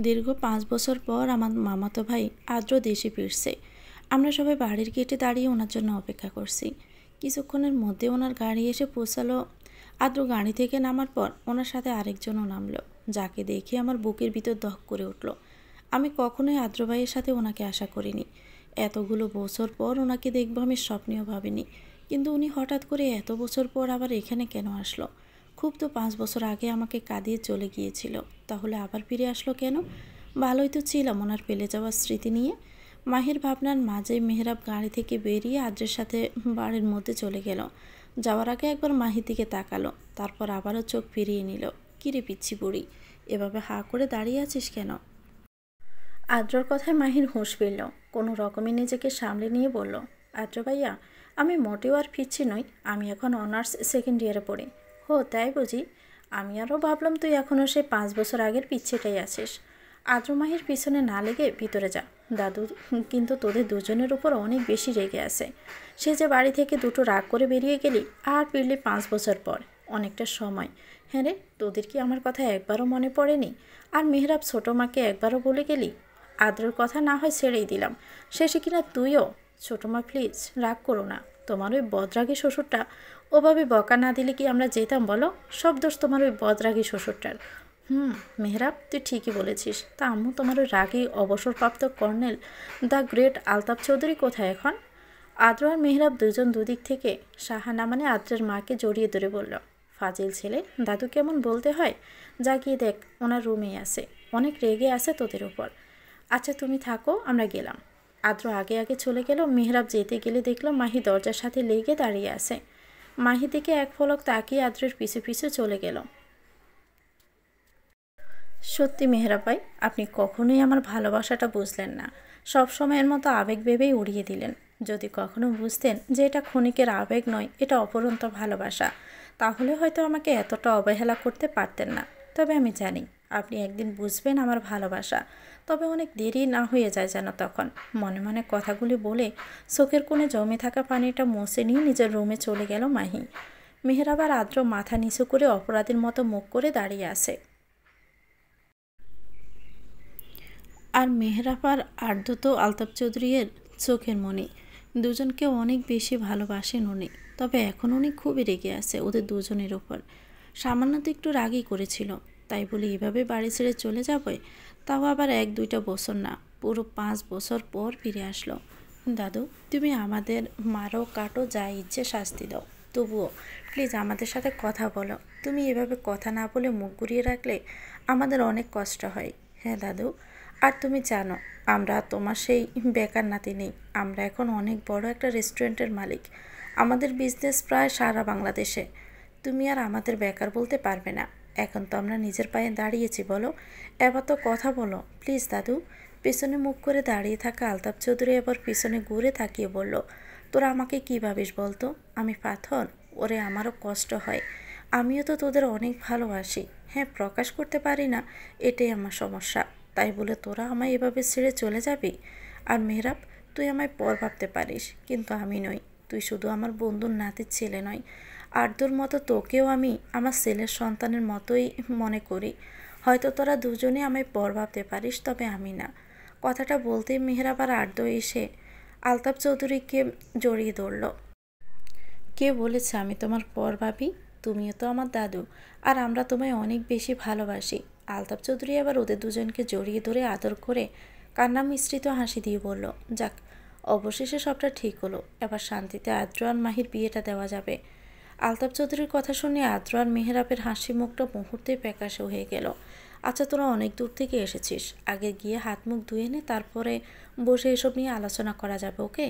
দীর্ঘ ৫ বছর পর আমার মামাতো ভাই আদ্র দেশে ফিরছে। আমরা সবাই বাড়ির গেটে দাঁড়িয়ে ওনার জন্য অপেক্ষা করছি। কিছুক্ষণের মধ্যে ওনার গাড়ি এসে পৌঁছালো। আদ্র গাড়ি থেকে নামার পর ওনার সাথে আরেকজনও নামলো, যাকে দেখে আমার বুকের ভিতর দক করে উঠল। আমি কখনোই আদ্র ভাইয়ের সাথে ওনাকে আশা করিনি। এতগুলো বছর পর ওনাকে দেখবো আমি স্বপ্নেও ভাবিনি। কিন্তু উনি হঠাৎ করে এত বছর পর আবার এখানে কেন আসলো? খুব তো ৫ বছর আগে আমাকে কাঁদিয়ে চলে গিয়েছিল, তাহলে আবার ফিরে আসলো কেন? ভালোই তো ছিলাম ওনার ফেলে যাওয়ার স্মৃতি নিয়ে। মাহির ভাবনার মাঝে মেহরাব গাড়ি থেকে বেরিয়ে আদ্রের সাথে বাড়ির মধ্যে চলে গেল। যাওয়ার আগে একবার মাহির দিকে তাকালো, তারপর আবারও চোখ ফিরিয়ে নিল। কিরে পিচ্ছি বুড়ি, এভাবে হাঁ করে দাঁড়িয়ে আছিস কেন? আদ্রর কথায় মাহির হুঁশ ফিরল। কোনো রকমে নিজেকে সামলে নিয়ে বলল, আদ্র ভাইয়া, আমি মোটেও আর ফিরছি নই। আমি এখন অনার্স সেকেন্ড ইয়ারে পড়ি। হো তাই বুঝি? আমি আরও ভাবলাম তুই এখনও সে ৫ বছর আগের পিচ্ছেটাই আছিস। আদ্র মাহির পিছনে না লেগে ভিতরে যা। দাদু কিন্তু তোদের দুজনের উপর অনেক বেশি রেগে আছে। সে যে বাড়ি থেকে দুটো রাগ করে বেরিয়ে গেলি, আর ফিরলি ৫ বছর পর। অনেকটা সময়। হ্যাঁ রে, তোদের কি আমার কথা একবারও মনে পড়েনি? আর মেহরাব ছোটো মাকে একবারও বলে গেলি? আদ্রর কথা না হয় ছেড়েই দিলাম, শেষে কিনা তুইও। ছোটো মা প্লিজ রাগ করো না। তোমার ওই বদরাগী শ্বশুরটা ওভাবে বকা না দিলে কি আমরা যেতাম বলো? সব দোষ তোমার ওই বদরাগী শ্বশুরটার। মেহরাব, তুই ঠিকই বলেছিস। তা আম্মু, তোমার ওই রাগী অবসরপ্রাপ্ত colonel the great Altaf Chowdhury কোথায় এখন? আদ্র আর মেহরাব দুজন দুদিক থেকে সাহানা মানে আদ্রের মাকে জড়িয়ে ধরে বলল, ফাজিল ছেলে, দাদু কেমন বলতে হয়? যা গিয়ে দেখ, ওনার রুমেই আছে, অনেক রেগে আছে তোদের উপর। আচ্ছা তুমি থাকো, আমরা গেলাম। আদ্র আগে আগে চলে গেল। মেহরাব যেতে গেলে দেখলো মাহি দরজার সাথে লেগে দাঁড়িয়ে আছে। মাহি দিকে এক পলক তাকিয়ে আদ্রের পিছু পিছু চলে গেল। সত্যি মেহরাব ভাই, আপনি কখনোই আমার ভালোবাসাটা বুঝলেন না। সব সময়ের মতো আবেগ ভেবেই উড়িয়ে দিলেন। যদি কখনো বুঝতেন যে এটা ক্ষণিকের আবেগ নয়, এটা অপরন্ত ভালোবাসা, তাহলে হয়তো আমাকে এতটা অবহেলা করতে পারতেন না। তবে আমি জানি আপনি একদিন বুঝবেন আমার ভালোবাসা। তবে অনেক দেরি না হয়ে যায় যেন তখন। মনে মনে কথাগুলি বলে চোখের কোণে জমে থাকা পানিটা মুছে নিয়ে নিজের রুমে চলে গেল মাহি। মেহরাব আর আদ্র মাথা নিচু করে অপরাধীর মতো মুখ করে দাঁড়িয়ে আছে। আর মেহরাব আর আর্দ্র তো আলতাফ চৌধুরীর চোখের মনি। দুজনকে অনেক বেশি ভালোবাসেন উনি। তবে এখন উনি খুবই রেগে আছে ওদের দুজনের ওপর। সামান্য তো একটু রাগই করেছিল, তাই বলে এভাবে বাড়ি ছেড়ে চলে যাবে? তাও আবার ১-২টা বছর না, পুরো ৫ বছর পর ফিরে আসলো। দাদু, তুমি আমাদের মারো কাটো যা ইচ্ছে শাস্তি দাও, তবুও প্লিজ আমাদের সাথে কথা বলো। তুমি এভাবে কথা না বলে মুখ ঘুরিয়ে রাখলে আমাদের অনেক কষ্ট হয়। হ্যাঁ দাদু, আর তুমি জানো আমরা তোমার সেই বেকার নাতি নেই। আমরা এখন অনেক বড় একটা রেস্টুরেন্টের মালিক। আমাদের বিজনেস প্রায় সারা বাংলাদেশে। তুমি আর আমাদের বেকার বলতে পারবে না। এখন তো আমরা নিজের পায়ে দাঁড়িয়েছি, বলো? এবার তো কথা বলো প্লিজ দাদু। পেছনে মুখ করে দাঁড়িয়ে থাকা আলতাফ চৌধুরী এবার পিছনে ঘুরে তাকিয়ে বলল, তোরা আমাকে কী ভাবিস বলতো? আমি পাথর? ওরে আমারও কষ্ট হয়। আমিও তো তোদের অনেক ভালোবাসি। হ্যাঁ, প্রকাশ করতে পারি না, এটাই আমার সমস্যা। তাই বলে তোরা আমায় এভাবে ছেড়ে চলে যাবি? আর মেহরাব, তুই আমায় পর ভাবতে পারিস, কিন্তু আমি নই। তুই শুধু আমার বন্ধুর নাতির ছেলে নয়, আর্দ্রর মতো তোকেও আমি আমার ছেলের সন্তানের মতোই মনে করি। হয়তো তোরা দুজনে আমায় পর ভাবতে পারিস, তবে আমি না। কথাটা বলতেই মেহরাব আর আর্দ্র এসে আলতাফ চৌধুরীকে জড়িয়ে ধরল। কে বলেছে আমি তোমার পর ভাবি? তুমিও তো আমার দাদু, আর আমরা তোমায় অনেক বেশি ভালোবাসি। আলতাফ চৌধুরী আবার ওদের দুজনকে জড়িয়ে ধরে আদর করে কান্না মিশ্রিত হাসি দিয়ে বলল, যাক, অবশেষে সবটা ঠিক হলো। এবার শান্তিতে আদ্র আর মাহির বিয়েটা দেওয়া যাবে। আলতাফ চৌধুরীর কথা শুনে আদ্র আর মেহরাবের হাসি মুখটা মুহূর্তেই প্যাকাশে হয়ে গেল। আচ্ছা, তোরা অনেক দূর থেকে এসেছিস, আগে গিয়ে হাত মুখ ধুয়ে নে, তারপরে বসে এসব নিয়ে আলোচনা করা যাবে, ওকে?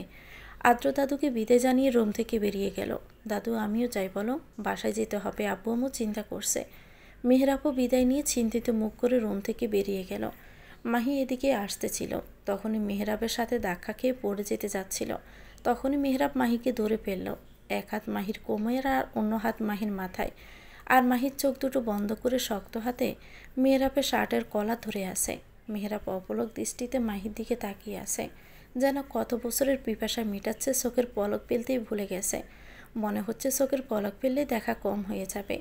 আদ্র দাদুকে বিদায় জানিয়ে রুম থেকে বেরিয়ে গেল। দাদু, আমিও যাই বলো, বাসায় যেতে হবে, আব্বু আম্মু চিন্তা করছে। মেহরাবও বিদায় নিয়ে চিন্তিত মুখ করে রুম থেকে বেরিয়ে গেল। মাহি এদিকে আসতেছিল, তখনই মেহরাবের সাথে ধাক্কা খেয়ে পড়ে যেতে যাচ্ছিল। তখনই মেহরাব মাহিকে ধরে ফেলল। এক হাত মাহির কোমরের আর অন্য হাত মাহির মাথায়। আর মাহির চোখ দুটো বন্ধ করে শক্ত হাতে মেহরাবের শার্টের কলার ধরে আছে। মেহরাব অপলক দৃষ্টিতে মাহির দিকে তাকিয়ে আছে, যেন কত বছরের পিপাসা মিটাচ্ছে, চোখের পলক ফেলতেই ভুলে গেছে। মনে হচ্ছে চোখের পলক ফেললেই দেখা কম হয়ে যাবে।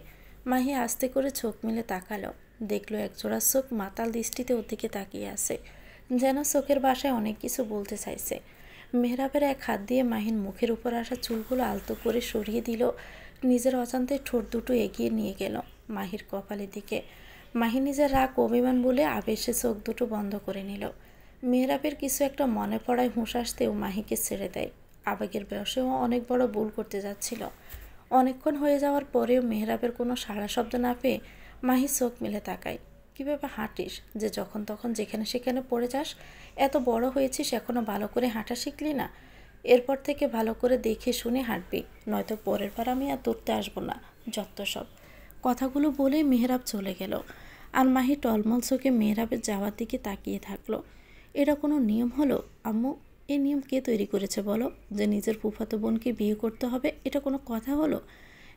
মাহি আস্তে করে চোখ মেলে তাকালো। দেখলো একজোড়া চোখ মাতাল দৃষ্টিতে ওর দিকে তাকিয়ে আছে, যেন চোখের ভাষায় অনেক কিছু বলতে চাইছে। মেহরাবের এক হাত দিয়ে মাহির মুখের উপর আসা চুলগুলো আলতো করে সরিয়ে দিল, নিজের অজান্তে ঠোঁট দুটো এগিয়ে নিয়ে গেল মাহির কপালের দিকে। মাহি নিজের রাগ অভিমান বলে আবেশে চোখ দুটো বন্ধ করে নিল। মেহরাবের কিছু একটা মনে পড়ায় হুঁশ আসতেও মাহিকে ছেড়ে দেয়। আবেগের বয়সেও অনেক বড় ভুল করতে যাচ্ছিল। অনেকক্ষণ হয়ে যাওয়ার পরেও মেহরাবের কোনো সাড়া শব্দ না পেয়ে মাহি চোখ মেলে তাকায়। কীভাবে হাঁটিস যে যখন তখন যেখানে সেখানে পড়ে যাস? এত বড় হয়েছিস এখনও ভালো করে হাঁটা শিখলি না? এরপর থেকে ভালো করে দেখে শুনে হাঁটবি, নয়তো পরের বার আমি আর ধরতে আসবো না, যত সব। কথাগুলো বলে মেহরাব চলে গেল। আর মাহি টলমল চোখে মেহরাবের যাওয়ার দিকে তাকিয়ে থাকলো। এটা কোনো নিয়ম হলো আম্মু? এই নিয়ম কে তৈরি করেছে বলো, যে নিজের ফুফাতো বোনকে বিয়ে করতে হবে? এটা কোনো কথা হলো?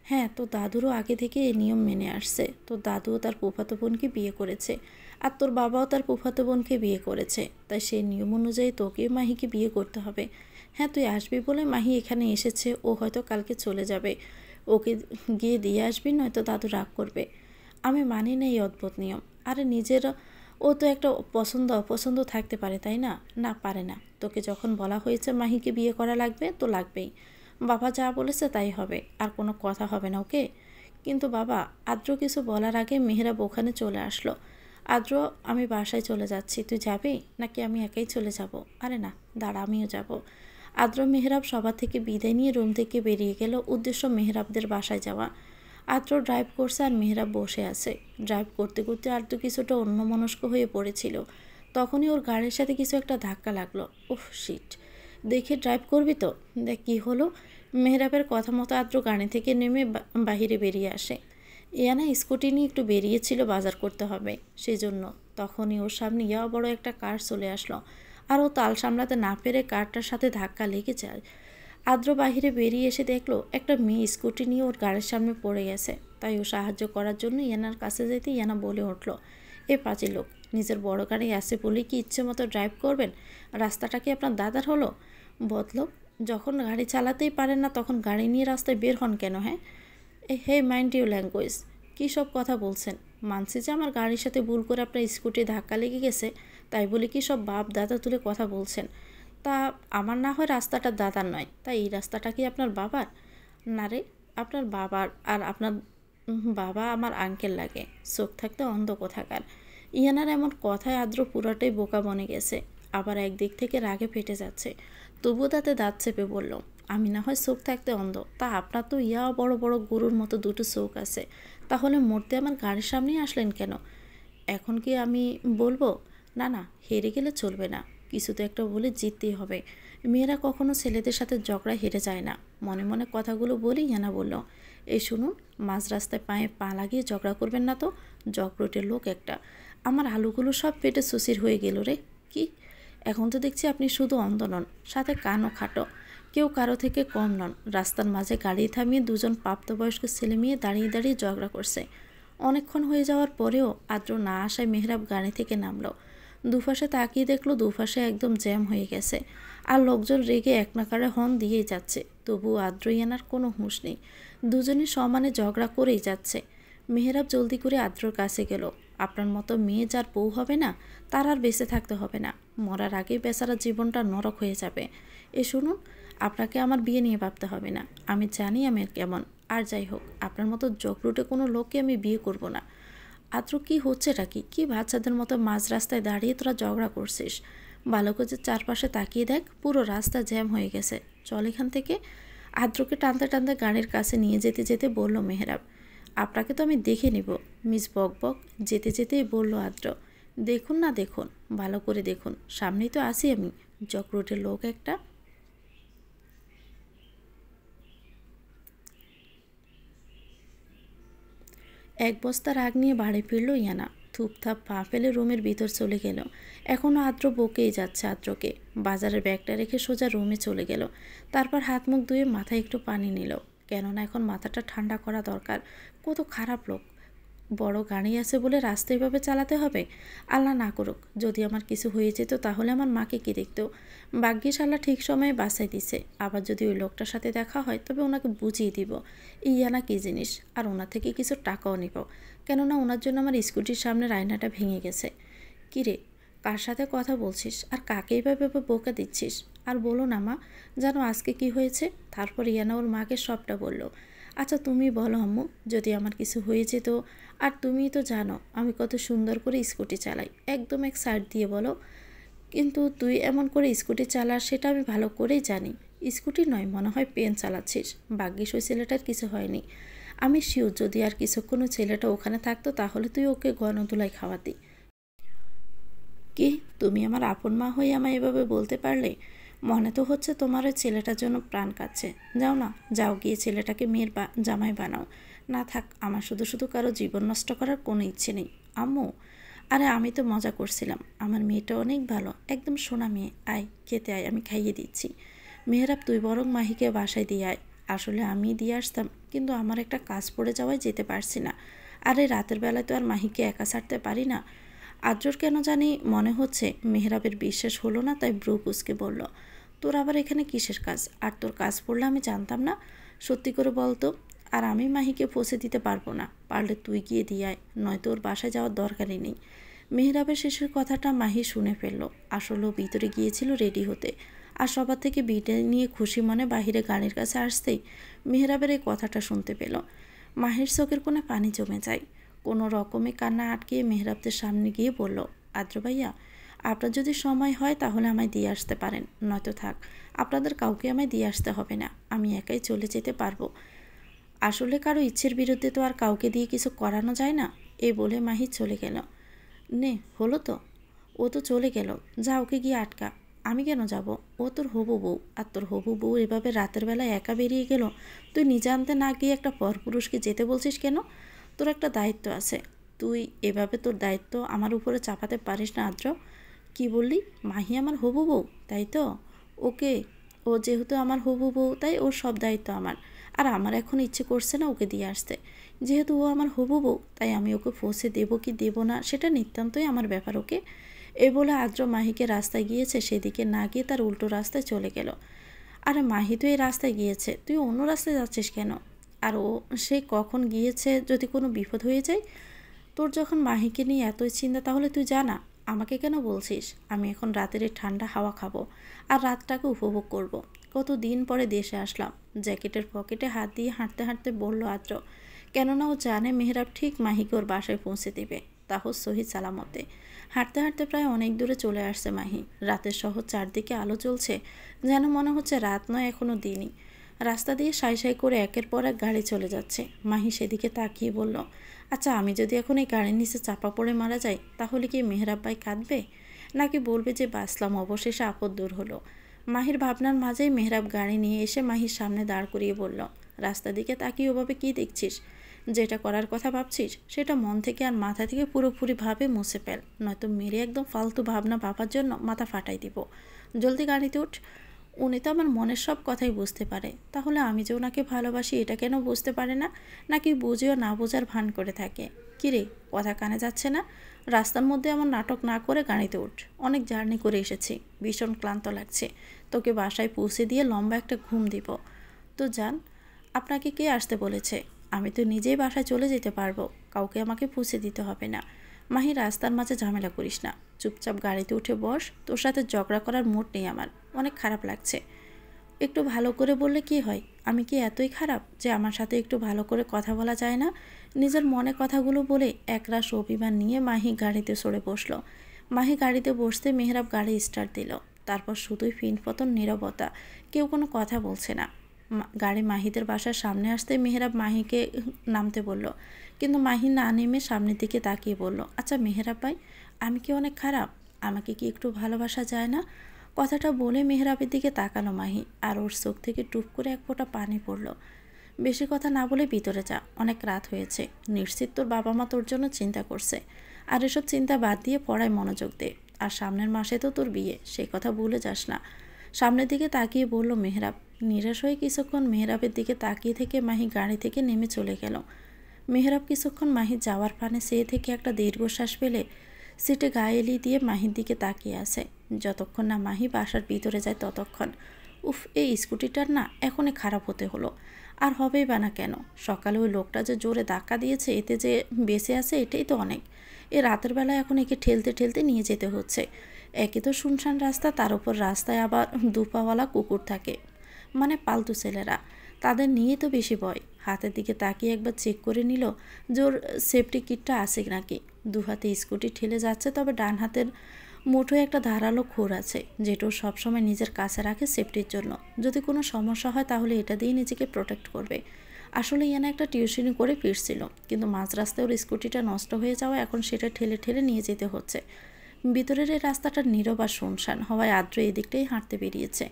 হ্যাঁ, তোর দাদুরও আগে থেকে এই নিয়ম মেনে আসছে। তোর দাদুও তার ফুফাতো বোনকে বিয়ে করেছে, আর তোর বাবাও তার ফুফাতো বোনকে বিয়ে করেছে, তাই সেই নিয়ম অনুযায়ী তোকেও মাহিকে বিয়ে করতে হবে। হ্যাঁ, তুই আসবি বলে মাহি এখানে এসেছে, ও হয়তো কালকে চলে যাবে, ওকে গিয়ে দিয়ে আসবি, নয়তো দাদু রাগ করবে। আমি মানি না এই অদ্ভুত নিয়ম। আরে নিজের ও তো একটা পছন্দ অপছন্দ থাকতে পারে, তাই না? না, পারে না। তোকে যখন বলা হয়েছে মাহিকে বিয়ে করা লাগবে, তো লাগবেই। বাবা যা বলেছে তাই হবে, আর কোনো কথা হবে না, ওকে? কিন্তু বাবা, আদ্র কিছু বলার আগে মেহরাব ওখানে চলে আসলো। আদ্র, আমি বাসায় চলে যাচ্ছি, তুই যাবি নাকি আমি একাই চলে যাব? আরে না, দাঁড়া, আমিও যাব। আদ্র মেহরাব সবার থেকে বিদায় নিয়ে রুম থেকে বেরিয়ে গেল, উদ্দেশ্য মেহরাবদের বাসায় যাওয়া। আদ্র ড্রাইভ করছে আর মেহরাব বসে আছে। ড্রাইভ করতে করতে আদ্র কিছুটা অন্যমনস্ক হয়ে পড়েছিল। তখনই ওর গাড়ির সাথে কিছু একটা ধাক্কা লাগলো। উফ শিট, দেখে ড্রাইভ করবি তো? দেখ কী হলো। মেহরাবের কথা মতো আদ্র গাড়ি থেকে নেমে বাহিরে বেরিয়ে আসে। ইয়ানা স্কুটি নিয়ে একটু বেরিয়েছিল, বাজার করতে হবে সেই জন্য। তখনই ওর সামনে বড় একটা কার চলে আসলো, আর ও তাল সামলাতে না পেরে কারটার সাথে ধাক্কা লেগে যায়। আদ্র বাহিরে বেরিয়ে এসে দেখলো একটা মেয়ে স্কুটি নিয়ে ওর গাড়ির সামনে পড়ে গেছে। তাই ও সাহায্য করার জন্য ইয়ানার কাছে যেতে ইয়ানা বলে উঠল, এ পাঁচি লোক, নিজের বড় গাড়ি আছে বলেই কি ইচ্ছে মতো ড্রাইভ করবেন? রাস্তাটা কি আপনার দাদার হলো? বদলোক, যখন গাড়ি চালাতেই পারেন না তখন গাড়ি নিয়ে রাস্তায় বের হন কেন? হ্যাঁ, হে মাইন্ড ইউ ল্যাঙ্গুয়েজ, কী সব কথা বলছেন? মানছি যে আমার গাড়ির সাথে ভুল করে আপনার স্কুটি ধাক্কা লেগে গেছে, তাই বলে কি সব বাপ দাদা তুলে কথা বলছেন? তা আমার না হয় রাস্তাটা দাদার নয়, তাই এই রাস্তাটা কি আপনার বাবার? না রে, আপনার বাবার। আর আপনার বাবা আমার আঙ্কেল লাগে, চোখ থাকতে অন্ধ কোথাকার। ইয়ানার এমন কথায় আদ্র পুরাটাই বোকা বনে গেছে, আবার একদিক থেকে রাগে ফেটে যাচ্ছে। তবুও তাতে দাঁত চেপে বলল, আমি না হয় চোখ থাকতে অন্ধ, তা আপনার তো বড় বড় গরুর মতো দুটো চোখ আছে, তাহলে মরতে আমার গাড়ির সামনেই আসলেন কেন? এখন কি আমি বলবো? না না, হেরে গেলে চলবে না, কিছু তো একটা বলে জিততেই হবে। মেয়েরা কখনো ছেলেদের সাথে ঝগড়া হেরে যায় না। মনে মনে কথাগুলো বলেই ইয়ানা বলল, এই শুনুন, মাঝ রাস্তায় পায়ে পা লাগিয়ে ঝগড়া করবেন না তো, জগরটের লোক একটা। আমার আলুগুলো সব পেটে সুসির হয়ে গেল রে। কি, এখন তো দেখছি আপনি শুধু অন্ধ নন, সাথে কানও খাটো। কেউ কারো থেকে কম নন। রাস্তার মাঝে গাড়ি থামিয়ে দুজন প্রাপ্তবয়স্ক ছেলে মেয়ে দাঁড়িয়ে দাঁড়িয়ে ঝগড়া করছে। অনেকক্ষণ হয়ে যাওয়ার পরেও আদ্র না আসায় মেহরাব গাড়ি থেকে নামলো। দুপাশে তাকিয়ে দেখলো দুপাশে একদম জ্যাম হয়ে গেছে, আর লোকজন রেগে এক নাকারে হর্ন দিয়েই যাচ্ছে। তবুও আদ্র ইয়ানার কোনো হুঁশ নেই, দুজনে সমানে ঝগড়া করেই যাচ্ছে। মেহরাব জলদি করে আদ্রর কাছে গেল। আপনার মতো মেয়ে যার বউ হবে না, তার আর বেঁচে থাকতে হবে না, মরার আগেই বেচারা জীবনটা নরক হয়ে যাবে। এ শুনুন, আপনাকে আমার বিয়ে নিয়ে ভাবতে হবে না, আমি জানি আমি কেমন। আর যাই হোক, আপনার মতো জগরুটে কোনো লোককে আমি বিয়ে করব না। আদ্র, কি হচ্ছেটা কি? কি বাচ্চাদের মতো মাঝ রাস্তায় দাঁড়িয়ে তোরা ঝগড়া করছিস? ভালো করে চারপাশে তাকিয়ে দেখ, পুরো রাস্তা জ্যাম হয়ে গেছে, চল এখান থেকে। আদ্রকে টানতে টানতে গাড়ির কাছে নিয়ে যেতে যেতে বলল মেহরাব, আপনাকে তো আমি দেখে নিব মিস বকবক। যেতে যেতেই বলল আদ্র, দেখুন না দেখুন, ভালো করে দেখুন, সামনেই তো আছি আমি, জগরুটের লোক একটা। এক বস্তা রাগ নিয়ে বাড়ি ফিরল ইয়ানা। থুপথাপ পা ফেলে রুমের ভিতর চলে গেল। এখনও আদ্র বকেই যাচ্ছে আদ্রকে। বাজারের ব্যাগটা রেখে সোজা রুমে চলে গেল। তারপর হাত মুখ ধুয়ে মাথায় একটু পানি নিল, কেননা এখন মাথাটা ঠান্ডা করা দরকার। কত খারাপ লোক, বড় গাড়ি আছে বলে রাস্তা এভাবে চালাতে হবে? আল্লাহ না করুক, যদি আমার কিছু হয়ে যেত তাহলে আমার মাকে কে দেখতো? ভাগ্যিস আল্লাহ ঠিক সময়ে বাঁচাই দিছে। আবার যদি ওই লোকটার সাথে দেখা হয় তবে ওনাকে বুঝিয়ে দিব ইয়ানা কী জিনিস, আর ওনার থেকে কিছু টাকাও নিব। কেননা ওনার জন্য আমার স্কুটির সামনের আয়নাটা ভেঙে গেছে। কিরে, কার সাথে কথা বলছিস আর কাকে এইভাবে বোকা দিচ্ছিস? আর বলো না মা, জানো আজকে কি হয়েছে? তারপর ইয়ানা ওর মাকে সবটা বলল। আচ্ছা তুমি বলো আম্মু, যদি আমার কিছু হয়ে যেত। আর তুমিই তো জানো আমি কত সুন্দর করে স্কুটি চালাই, একদম এক সাইড দিয়ে বলো। কিন্তু তুই এমন করে স্কুটি চালাস সেটা আমি ভালো করেই জানি। স্কুটি নয়, মনে হয় পেন চালাচ্ছিস। ভাগ্যিস ওই ছেলেটার কিছু হয়নি। আমি শিওর যদি আর কিছুক্ষণ ওই ছেলেটা ওখানে থাকতো তাহলে তুই ওকে গণধোলাই খাওয়াতি। কি, তুমি আমার আপন মা হয়ে আমায় এভাবে বলতে পারলে? মনে তো হচ্ছে তোমার ওই ছেলেটার জন্য প্রাণ কাঁদছে। যাও না, যাও গিয়ে ছেলেটাকে মেয়ের জামাই বানাও। না থাক, আমার শুধু শুধু কারো জীবন নষ্ট করার কোনো ইচ্ছে নেই। আম্মু, আরে আমি তো মজা করছিলাম। আমার মেয়েটা অনেক ভালো, একদম সোনা মেয়ে। আয় খেতে আয়, আমি খাইয়ে দিচ্ছি। মেহরাব, তুই বরং মাহিকে বাসায় দিয়ে আয়। আসলে আমি দিয়ে আসতাম, কিন্তু আমার একটা কাজ পড়ে যাওয়ায় যেতে পারছি না। আরে রাতের বেলায় তো আর মাহিকে একা ছাড়তে পারি না। আদ্রর কেন জানি মনে হচ্ছে মেহরাবের বিশ্বাস হলো না, তাই ব্রু কুচকে বলল, তোর আবার এখানে কিসের কাজ? আর তোর কাজ পড়লে আমি জানতাম না? সত্যি করে বলতো। আর আমি মাহিকে পৌঁছে দিতে পারবো না, পারলে তুই গিয়ে দিয়ে আয়, নয়তো ওর বাসায় যাওয়ার দরকারই নেই। মেহরাবের শেষের কথাটা মাহি শুনে ফেলল। আসলেও ভিতরে গিয়েছিল রেডি হতে। আর সবার থেকে বিদায় নিয়ে খুশি মনে বাহিরে গাড়ির কাছে আসতেই মেহরাবের এই কথাটা শুনতে পেল। মাহির চোখের কোণে পানি জমে যায়। কোনো রকমে কান্না আটকিয়ে মেহরাবদের সামনে গিয়ে বলল, আদ্র ভাইয়া, আপনার যদি সময় হয় তাহলে আমায় দিয়ে আসতে পারেন, নয়তো থাক, আপনাদের কাউকে আমায় দিয়ে আসতে হবে না, আমি একাই চলে যেতে পারবো। আসলে কারো ইচ্ছের বিরুদ্ধে তো আর কাউকে দিয়ে কিছু করানো যায় না। এই বলে মাহি চলে গেল। নে, হলো তো, ও তো চলে গেল, যা ওকে গিয়ে আটকা। আমি কেন যাব? ও তোর হবু বউ, আর তোর হবু বউ এভাবে রাতের বেলায় একা বেরিয়ে গেল। তুই নিজে আনতে না গিয়ে একটা পরপুরুষকে যেতে বলছিস কেন? তোর একটা দায়িত্ব আছে, তুই এভাবে তোর দায়িত্ব আমার উপরে চাপাতে পারিস না আদ্র। কি বললি? মাহি আমার হবু বউ, তাই তো? ওকে, ও যেহেতু আমার হবু বউ তাই ওর সব দায়িত্ব আমার। আর আমার এখন ইচ্ছে করছে না ওকে দিয়ে আসতে। যেহেতু ও আমার হবু বউ তাই আমি ওকে পৌঁছে দেবো কি দেবো না সেটা নিতান্তই আমার ব্যাপার। ওকে, এ বলে আদ্র মাহিকে রাস্তায় গিয়েছে সেদিকে না গিয়ে তার উল্টো রাস্তায় চলে গেল। আরে মাহি তো এই রাস্তায় গিয়েছে, তুই অন্য রাস্তায় যাচ্ছিস কেন? আর ও সে কখন গিয়েছে, যদি কোনো বিপদ হয়ে যায়? তোর যখন মাহিকে নিয়ে এতই চিন্তা তাহলে তুই জানা, আমাকে কেন বলছিস? আমি এখন রাতের এই ঠান্ডা হাওয়া খাবো আর রাতটাকে উপভোগ করব। কত দিন পরে দেশে আসলাম। জ্যাকেটের পকেটে হাত দিয়ে হাঁটতে হাঁটতে বলল আদ্র, কেননা ও জানে মেহরাব ঠিক মাহিকে ওর বাসায় পৌঁছে দেবে, তাও সহি সালামতে। হাঁটতে হাঁটতে প্রায় অনেক দূরে চলে আসছে মাহি। রাতের শহর চারদিকে আলো জ্বলছে, যেন মনে হচ্ছে রাত নয়, এখনও দিনই। রাস্তা দিয়ে সাই সাই করে একের পর এক গাড়ি চলে যাচ্ছে। মাহি সেদিকে তাকিয়ে বলল, আচ্ছা আমি যদি এখন এই গাড়ির নিচে চাপা পড়ে মারা যাই তাহলে কি মেহরাব ভাই কাঁদবে, নাকি বলবে যে বাঁচলাম, অবশেষে আপদ দূর হলো? মাহির ভাবনার মাঝেই মেহরাব গাড়ি নিয়ে এসে মাহির সামনে দাঁড় করিয়ে বলল, রাস্তা দিকে তাকিয়ে ওভাবে কী দেখছিস? যেটা করার কথা ভাবছিস সেটা মন থেকে আর মাথা থেকে পুরোপুরিভাবে মুছে ফেল, নয়তো মেরে একদম ফালতু ভাবনা ভাবার জন্য মাথা ফাটাই দিব। জলদি গাড়িতে উঠ। উনি তো আমার মনের সব কথাই বুঝতে পারে, তাহলে আমি যে ওনাকে ভালোবাসি এটা কেন বুঝতে পারে না? নাকি বুঝেও না বোঝার ভান করে থাকে? কিরে, কথা কানে যাচ্ছে না? রাস্তার মধ্যে এমন নাটক না করে গাড়িতে উঠ। অনেক জার্নি করে এসেছি, ভীষণ ক্লান্ত লাগছে। তোকে বাসায় পৌঁছে দিয়ে লম্বা একটা ঘুম দিব। তো যান, আপনাকে কে আসতে বলেছে? আমি তো নিজেই বাসায় চলে যেতে পারবো, কাউকে আমাকে পৌঁছে দিতে হবে না। মাহি, রাস্তার মাঝে ঝামেলা করিস না, চুপচাপ গাড়িতে উঠে বস। তোর সাথে ঝগড়া করার মুড নেই আমার, অনেক খারাপ লাগছে। একটু ভালো করে বললে কি হয়? আমি কি এতই খারাপ যে আমার সাথে একটু ভালো করে কথা বলা যায় না? নিজের মনে কথাগুলো বলে একরাশ অভিমান নিয়ে মাহি গাড়িতে চড়ে বসলো। মাহি গাড়িতে বসতে মেহরাব গাড়ি স্টার্ট দিল। তারপর শুধুই ফিনফতন নীরবতা, কেউ কোনো কথা বলছে না। গাড়ি মাহিদের বাসার সামনে আসতে মেহরাব মাহিকে নামতে বলল, কিন্তু মাহি না নেমে সামনের দিকে তাকিয়ে বলল, আচ্ছা মেহরাব ভাই, আমি কি অনেক খারাপ? আমাকে কি একটু ভালোবাসা যায় না? কথাটা বলে মেহরাবের দিকে তাকালো মাহি, আর ওর চোখ থেকে টুপ করে এক ফোঁটা পানি পড়ল। বেশি কথা না বলে ভিতরে যা, অনেক রাত হয়েছে। নিশ্চিত তোর বাবা মা তোর জন্য চিন্তা করছে। আর এসব চিন্তা বাদ দিয়ে পড়ায় মনোযোগ দে। আর সামনের মাসে তো তোর বিয়ে, সেই কথা ভুলে যাস না। সামনের দিকে তাকিয়ে বলল মেহরাব। নিরাশ হয়ে কিছুক্ষণ মেহরাবের দিকে তাকিয়ে থেকে মাহি গাড়ি থেকে নেমে চলে গেল। মেহরাব কিছুক্ষণ মাহির যাওয়ার পানে চেয়ে থেকে একটা দীর্ঘশ্বাস ফেলে সিটে গায়ে এলিয়ে দিয়ে মাহির দিকে তাকিয়ে আছে। যতক্ষণ না মাহি বাসার ভিতরে যায় ততক্ষণ। উফ, এই স্কুটিটার না এখনই খারাপ হতে হলো, আর হবেই বা না কেন। সকালে ওই লোকটা যে জোরে ধাক্কা দিয়েছে, এতে যে বেঁচে আছে এটাই তো অনেক। এ রাতের বেলা এখন একে ঠেলতে ঠেলতে নিয়ে যেতে হচ্ছে। একে তো শুনশান রাস্তা, তার উপর রাস্তায় আবার দুপাওয়ালা কুকুর থাকে, মানে পালতু ছেলেরা, তাদের নিয়ে তো বেশি ভয়। হাতের দিকে তাকিয়ে একবার চেক করে নিল যে ওর সেফটি কিটটা আছে নাকি। দু হাতে স্কুটি ঠেলে যাচ্ছে, তবে ডান হাতের মুঠোয় একটা ধারালো খোর আছে, যেটা ও সবসময় নিজের কাছে রাখে সেফটির জন্য। যদি কোনো সমস্যা হয় তাহলে এটা দিয়ে নিজেকে প্রোটেক্ট করবে। আসলে ইয়ানা একটা টিউশনি করে ফিরছিল, কিন্তু মাঝ রাস্তায় ওর স্কুটিটা নষ্ট হয়ে যাওয়া এখন সেটা ঠেলে ঠেলে নিয়ে যেতে হচ্ছে। ভিতরের এই রাস্তাটা নীরব আর শুনশান হওয়ায় আদ্র এদিকটাই হাঁটতে বেরিয়েছে।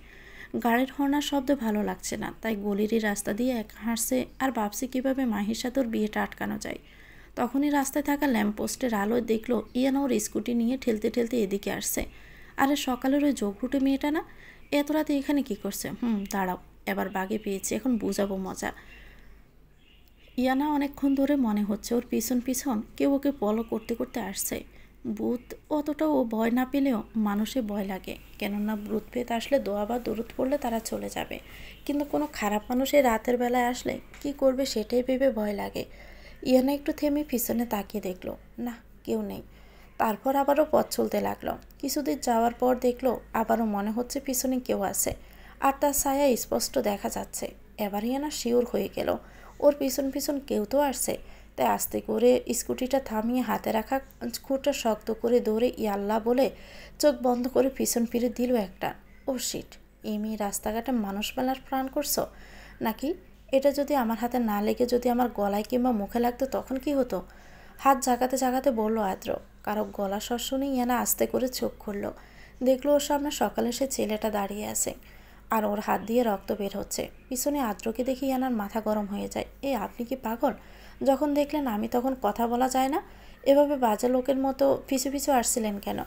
গাড়ির হর্নার শব্দ ভালো লাগছে না, তাই গলির এই রাস্তা দিয়ে এক হাঁটছে আর ভাবছে কীভাবে মাহির সাথে ওর বিয়েটা আটকানো যায়। তখনই রাস্তায় থাকা ল্যাম্পপোস্টের আলোয় দেখলো ইয়ানা ওর স্কুটি নিয়ে ঠেলতে ঠেলতে এদিকে আসছে। আরে সকালের ওই যোগরুটে মেয়েটা না, এত রাতে এখানে কি করছে? দাঁড়াও, এবার বাগে পেয়েছি, এখন বুঝাবো মজা। ইয়ানা অনেকক্ষণ ধরে মনে হচ্ছে ওর পিছন পিছন কেউ ওকে ফলো করতে করতে আসছে। ভূত অতটাও ও ভয় না পেলেও মানুষে ভয় লাগে, কেননা ভূত পেত আসলে দোয়া বা দরুদ পড়লে তারা চলে যাবে, কিন্তু কোনো খারাপ মানুষ এই রাতের বেলায় আসলে কি করবে সেটাই ভেবে ভয় লাগে। ইয়ানা একটু থেমে পিছনে তাকিয়ে দেখলো, না, কেউ নেই। তারপর আবারও পথ চলতে লাগলো। কিছুদিন যাওয়ার পর দেখলো আবারও মনে হচ্ছে পিছনে কেউ আছে, আর তার ছায়া স্পষ্ট দেখা যাচ্ছে। এবার ইয়ানা শিওর হয়ে গেল ওর পিছন পিছন কেউ তো আসছে। তাই আস্তে করে স্কুটিটা থামিয়ে হাতে রাখা খুঁটটা শক্ত করে দৌড়ে ইয়াল্লা বলে চোখ বন্ধ করে পিছন ফিরে দিল একটা। ও শিট, এই মেয়ে রাস্তাঘাটে মানুষ মেলার প্রাণ করছো নাকি? এটা যদি আমার হাতে না লেগে যদি আমার গলায় কিংবা মুখে লাগতো তখন কি হতো? হাত জাগাতে জাগাতে বলল আদ্র। কারো গলা স্বর শুনে ইয়ানা আস্তে করে চোখ খুলল। দেখলো ওর সামনে সকালে সে ছেলেটা দাঁড়িয়ে আছে, আর ওর হাত দিয়ে রক্ত বের হচ্ছে। পিছনে আদ্রকে দেখে ইয়ানার মাথা গরম হয়ে যায়। আপনি কি পাগল? যখন দেখলেন আমি তখন কথা বলা যায় না, এভাবে বাজে লোকের মতো পিছু পিছু আসছিলেন কেন?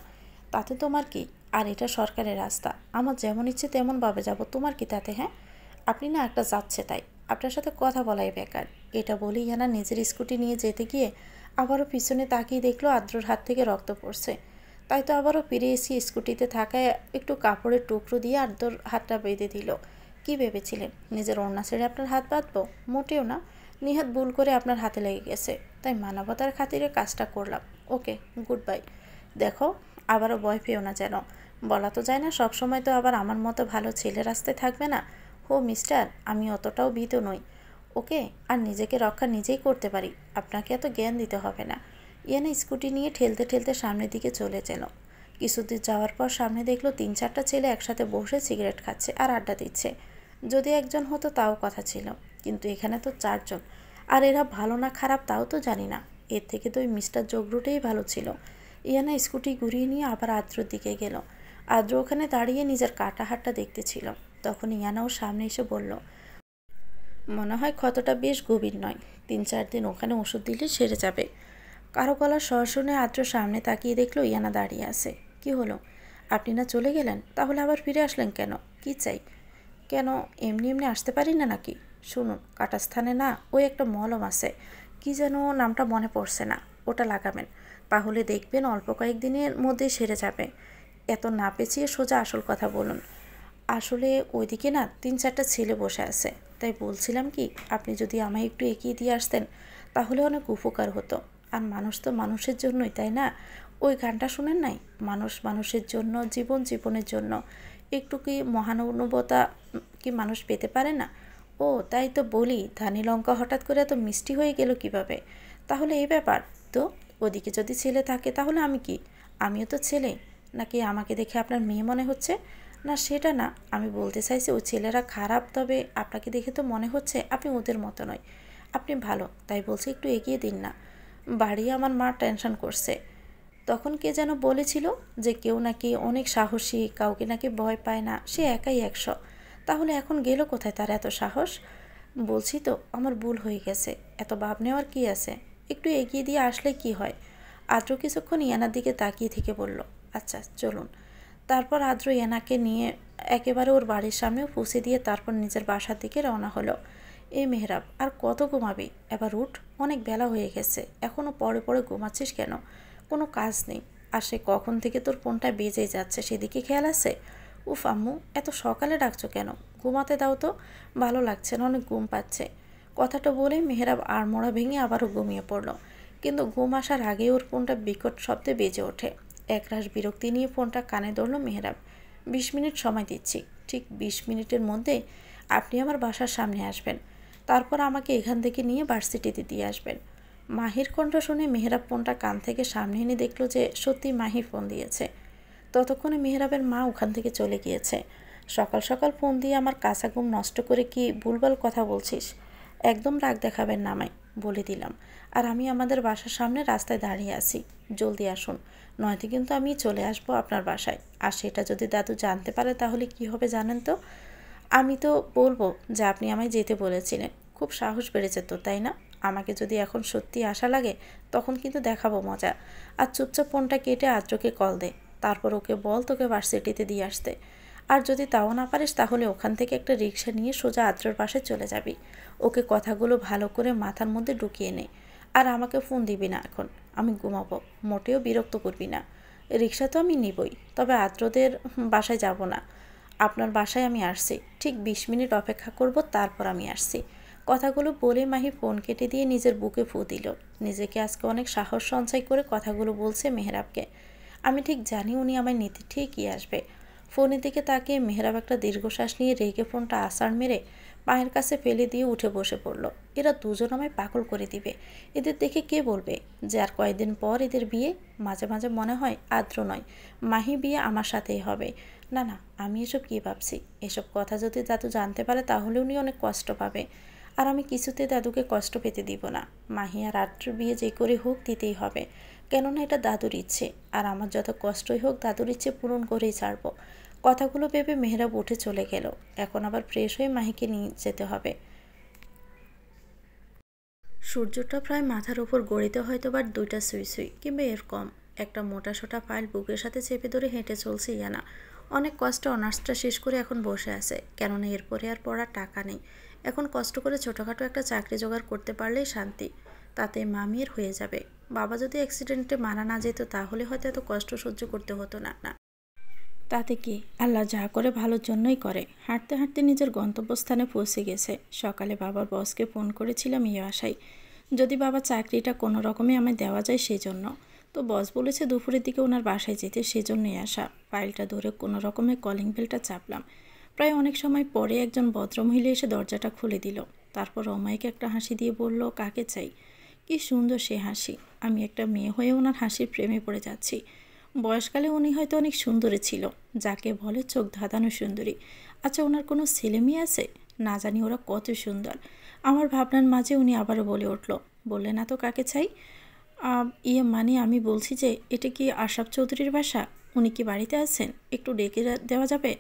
তাতে তোমার কি? আর এটা সরকারের রাস্তা, আমার যেমন ইচ্ছে তেমনভাবে যাব, তোমার কি তাতে? হ্যাঁ, আপনি না একটা যাচ্ছে, তাই আপনার সাথে কথা বলাই বেকার। এটা বলেই ইয়ানা নিজের স্কুটি নিয়ে যেতে গিয়ে আবারও পিছনে তাকিয়ে দেখলো আদ্রর হাত থেকে রক্ত পড়ছে। তাই তো আবারও ফিরে এসে স্কুটিতে থাকায় একটু কাপড়ের টুকরো দিয়ে আদ্রর হাতটা বেঁধে দিল। কি ভেবেছিলেন নিজের ওড়না ছেড়ে আপনার হাত বাঁধবো? মোটেও না, নিহাত ভুল করে আপনার হাতে লেগে গেছে, তাই মানবতার খাতিরে কাজটা করলাম। ওকে, গুড বাই। দেখো, আবারও ভয় পেও না যেন। বলা তো যায় না সব সময় তো আবার আমার মতো ভালো ছেলে রাস্তায় থাকবে না। হো মিস্টার, আমি অতটাও ভীত নই, ওকে, আর নিজেকে রক্ষা নিজেই করতে পারি, আপনাকে এত জ্ঞান দিতে হবে না। ইয়ানা স্কুটি নিয়ে ঠেলতে ঠেলতে সামনের দিকে চলে গেল। কিছুদূর যাওয়ার পর সামনে দেখলো 3-4টা ছেলে একসাথে বসে সিগারেট খাচ্ছে আর আড্ডা দিচ্ছে। যদি একজন হতো তাও কথা ছিল, কিন্তু এখানে তো 4জন, আর এরা ভালো না খারাপ তাও তো জানি না। এর থেকে তো ওই মিস্টার জগরুটেই ভালো ছিল। ইয়ানা স্কুটি ঘুরিয়ে নিয়ে আবার আদ্রর দিকে গেল। আদ্র ওখানে দাঁড়িয়ে নিজের কাটা হাতটা দেখতেছিল। তখন ইয়ানা ওর সামনে এসে বলল, মনে হয় ক্ষতটা বেশ গভীর নয়, 3-4 দিন ওখানে ওষুধ দিলে সেরে যাবে। কারো গলার স্বর শুনে আদ্র সামনে তাকিয়ে দেখলো ইয়ানা দাঁড়িয়ে আছে। কি হলো, আপনি না চলে গেলেন, তাহলে আবার ফিরে আসলেন কেন? কি চাই? কেন, এমনি এমনি আসতে পারি না নাকি? শুনুন, কাটা স্থানে না ওই একটা মলম আছে, কি যেন নামটা মনে পড়ছে না, ওটা লাগাবেন, তাহলে দেখবেন অল্প কয়েকদিনের মধ্যেই সেরে যাবে। এত না পেঁচিয়ে সোজা আসল কথা বলুন। আসলে ওইদিকে না 3-4টা ছেলে বসে আছে, তাই বলছিলাম কি, আপনি যদি আমায় একটু এগিয়ে দিয়ে আসতেন তাহলে অনেক উপকার হতো। আর মানুষ তো মানুষের জন্যই, তাই না? ওই গানটা শুনেন নাই, মানুষ মানুষের জন্য, জীবন জীবনের জন্য, একটু কি মহানুভবতা কি মানুষ পেতে পারে না? ও তাই তো বলি, ধানি লঙ্কা হঠাৎ করে এত মিষ্টি হয়ে গেল কিভাবে? তাহলে এই ব্যাপার তো। ওদিকে যদি ছেলে থাকে তাহলে আমি কি, আমিও তো ছেলে। নাকি আমাকে দেখে আপনার মেয়ে মনে হচ্ছে? না, সেটা না, আমি বলতে চাইছি ওই ছেলেরা খারাপ, তবে আপনাকে দেখে তো মনে হচ্ছে আপনি ওদের মতো নয়, আপনি ভালো, তাই বলছি একটু এগিয়ে দিন না। বাড়ি আমার মা টেনশন করছে। তখন কে যেন বলেছিল যে কেউ নাকি অনেক সাহসী, কাউকে নাকি ভয় পায় না, সে একাই 100। তাহলে এখন গেল কোথায় তার এত সাহস? বলছি তো আমার ভুল হয়ে গেছে, এত ভাব নেওয়ার কি আছে, একটু এগিয়ে দিয়ে আসলে কি হয়? আদ্র কিছুক্ষণ ইয়ানার দিকে তাকিয়ে থেকে বলল, আচ্ছা চলুন। তারপর আদ্র ইয়ানাকে নিয়ে একেবারে ওর বাড়ির সামনে পৌঁছে দিয়ে তারপর নিজের বাসার দিকে রওনা হলো। এই মেহরাব, আর কত ঘুমাবি? এবার উঠ, অনেক বেলা হয়ে গেছে, এখনও পরে পরে ঘুমাচ্ছিস কেন? কোনো কাজ নেই? আর সে কখন থেকে তোর ফোনটা বেজেই যাচ্ছে, সেদিকে খেয়াল আছে? উফ আম্মু, এত সকালে ডাকছো কেন? ঘুমাতে দাও তো, ভালো লাগছে না, অনেক ঘুম পাচ্ছে। কথাটা বলেই মেহরাব আড়মোড়া ভেঙে আবারও ঘুমিয়ে পড়ল। কিন্তু ঘুম আসার আগেই ওর ফোনটা বিকট শব্দে বেজে ওঠে। একরাশ বিরক্তি নিয়ে ফোনটা কানে ধরল মেহরাব। 20 মিনিট সময় দিচ্ছি, ঠিক 20 মিনিটের মধ্যে আপনি আমার বাসার সামনে আসবেন, তারপর আমাকে এখান থেকে নিয়ে ভার্সিটিতে দিয়ে আসবেন। মাহির কণ্ঠ শুনে মেহরাব ফোনটা কান থেকে সামনে এনে দেখল যে সত্যি মাহি ফোন দিয়েছে। ততক্ষণে মেহরাবের মা ওখান থেকে চলে গিয়েছে। সকাল সকাল ফোন দিয়ে আমার কাঁচা ঘুম নষ্ট করে কি ভুলভাল কথা বলছিস? একদম রাগ দেখাবেন না আমায়, বলে দিলাম। আর আমি আমাদের বাসার সামনে রাস্তায় দাঁড়িয়ে আছি, জলদি আসুন, নয়তো কিন্তু আমি চলে আসবো আপনার বাসায়। আর সেটা যদি দাদু জানতে পারে তাহলে কি হবে জানেন তো? আমি তো বলবো যে আপনি আমায় যেতে বলেছিলেন। খুব সাহস বেড়েছে তো, তাই না? আমাকে যদি এখন সত্যি আশা লাগে তখন কিন্তু দেখাবো মজা। আর চুপচাপ ফোনটা কেটে আদ্রকে কল দে, তারপর ওকে বল তোকে ভার্সিটিতে দিয়ে আসতে। আর যদি তাও না পারিস তাহলে ওখান থেকে একটা রিক্সা নিয়ে সোজা আদ্রর পাশে চলে যাবি। ওকে কথাগুলো ভালো করে মাথার মধ্যে ঢুকিয়ে নে। আর আমাকে ফোন দিবি না এখন, আমি ঘুমাবো, মোটেও বিরক্ত করবি না। রিক্সা তো আমি নিবই, তবে আদ্রদের বাসায় যাব না, আপনার বাসায় আমি আসছি। ঠিক 20 মিনিট অপেক্ষা করব, তারপর আমি আসছি। কথাগুলো বলে মাহি ফোন কেটে দিয়ে নিজের বুকে ফু দিল। নিজেকে আজকে অনেক সাহস সঞ্চয় করে কথাগুলো বলছে মেহরাবকে। আমি ঠিক জানি উনি আমায় নিতে ঠিকই আসবে। ফোনের দিকে তাকিয়ে মেহরাব একটা দীর্ঘশ্বাস নিয়ে রেগে ফোনটা আছাড় মেরে পায়ের কাছে ফেলে দিয়ে উঠে বসে পড়ল। এরা দুজন আমায় পাগল করে দিবে। এদের দেখে কে বলবে যে আর কয়েকদিন পর এদের বিয়ে? মাঝে মাঝে মনে হয় আদ্র নয়, মাহি বিয়ে আমার সাথেই হবে। না না, আমি এসব কী ভাবছি? এসব কথা যদি দাদু জানতে পারে তাহলে উনি অনেক কষ্ট পাবে। আর আমি কিছুতে দাদুকে কষ্ট পেতে দিব না। মাহি আর আদ্রর বিয়ে যে করে হোক দিতেই হবে, কেননা এটা দাদুর ইচ্ছে। আর আমার যত কষ্টই হোক দাদুর ইচ্ছে পূরণ করেই ছাড়ব। কথাগুলো ভেবে মেহরাব উঠে চলে গেল। এখন আবার ফ্রেশ হয়ে মাহিকে নিয়ে যেতে হবে। সূর্যটা প্রায় মাথার উপর গড়িতে হয়তো বা 2টা সুই সুই কিংবা এর কম। একটা মোটাসোটা ফাইল বুকের সাথে চেপে ধরে হেঁটে চলছে ইয়ানা। অনেক কষ্টে অনার্সটা শেষ করে এখন বসে আছে, কেননা এরপরে আর পড়ার টাকা নেই। এখন কষ্ট করে ছোটোখাটো একটা চাকরি জোগাড় করতে পারলেই শান্তি, তাতে মামির হয়ে যাবে। বাবা যদি অ্যাক্সিডেন্টে মারা না যেত তাহলে হয়তো এত কষ্ট সহ্য করতে হতো না। তাতে কি, আল্লাহ যা করে ভালোর জন্যই করে। হাঁটতে হাঁটতে নিজের গন্তব্যস্থানে পৌঁছে গেছে। সকালে বাবার বসকে ফোন করেছিলাম এই আশায়, যদি বাবা চাকরিটা কোনো রকমে আমায় দেওয়া যায় সেই জন্য। তো বস বলেছে দুপুরের দিকে ওনার বাসায় যেতে, সেজন্যই আসা। ফাইলটা ধরে কোনো রকমে কলিং বেলটা চাপলাম। প্রায় অনেক সময় পরে একজন ভদ্রমহিলা এসে দরজাটা খুলে দিল। তারপর অমায়িক একটা হাসি দিয়ে বলল, কাকে চাই? কি সুন্দর সে হাসি! আমি একটা মেয়ে হয়ে ওনার হাসির প্রেমে পড়ে যাচ্ছি। বয়সকালে উনি হয়তো অনেক সুন্দরী ছিল, যাকে বলে চোখ ধাঁধানো সুন্দরী। আচ্ছা, ওনার কোনো ছেলে মেয়ে আছে? না জানি ওরা কত সুন্দর। আমার ভাবনার মাঝে উনি আবারও বলে উঠল, বললে না তো কাকে চাই? ইয়ে মানে আমি বলছি যে এটা কি আশরাফ চৌধুরীর বাসা? উনি কি বাড়িতে আছেন? একটু ডেকে দেওয়া যাবে?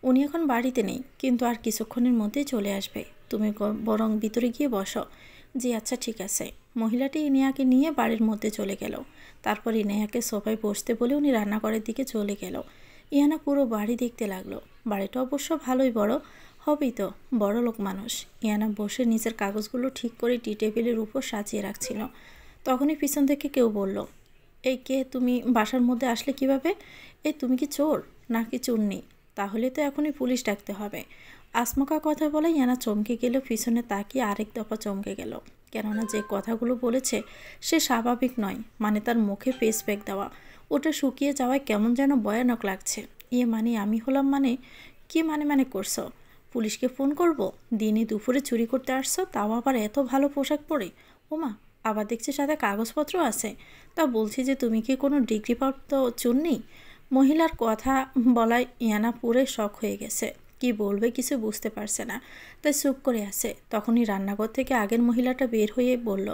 উনি এখন বাড়িতে নেই, কিন্তু আর কিছুক্ষণের মধ্যেই চলে আসবে। তুমি বরং ভিতরে গিয়ে বসো। জি আচ্ছা ঠিক আছে। মহিলাটি ইনিয়াকে নিয়ে বাড়ির মধ্যে চলে গেল। তারপর ইনিয়াকে সোফায় বসতে বলে উনি রান্নাঘরের দিকে চলে গেল। ইয়ানা পুরো বাড়ি দেখতে লাগলো। বাড়িটা অবশ্য ভালোই বড়, হবেই তো, বড় লোক মানুষ। ইয়ানা বসে নিজের কাগজগুলো ঠিক করে টি টেবিলের উপর সাজিয়ে রাখছিল। তখনই পিছন থেকে কেউ বলল, এই কে তুমি? বাসার মধ্যে আসলে কিভাবে? এই তুমি কি চোর নাকি চুন্নি? তাহলে তো এখনই পুলিশ ডাকতে হবে। আসমকা কথা বলে ইয়ানা চমকে গেল, পিছনে তাকিয়ে আরেক দফা চমকে গেল। কেননা যে কথাগুলো বলেছে সে স্বাভাবিক নয়, মানে তার মুখে পেস ব্যাগ দেওয়া, ওটা শুকিয়ে যাওয়ায় কেমন যেন ভয়ানক লাগছে। ইয়ে মানে আমি হলাম মানে? কি মানে করছো? পুলিশকে ফোন করব? দিনে দুপুরে চুরি করতে আসছো, তাও আবার এত ভালো পোশাক পরে? ওমা, আবার দেখছি সাথে কাগজপত্র আছে। তা বলছি যে তুমি কি কোনো ডিগ্রিপ্রাপ্ত চুর নেই? মহিলার কথা বলায় ইয়ানা পুরে শক হয়ে গেছে। কি বলবে কিছু বুঝতে পারছে না, তাই চুপ করে আছে। তখনই রান্নাঘর থেকে আগের মহিলাটা বের হয়ে বলল,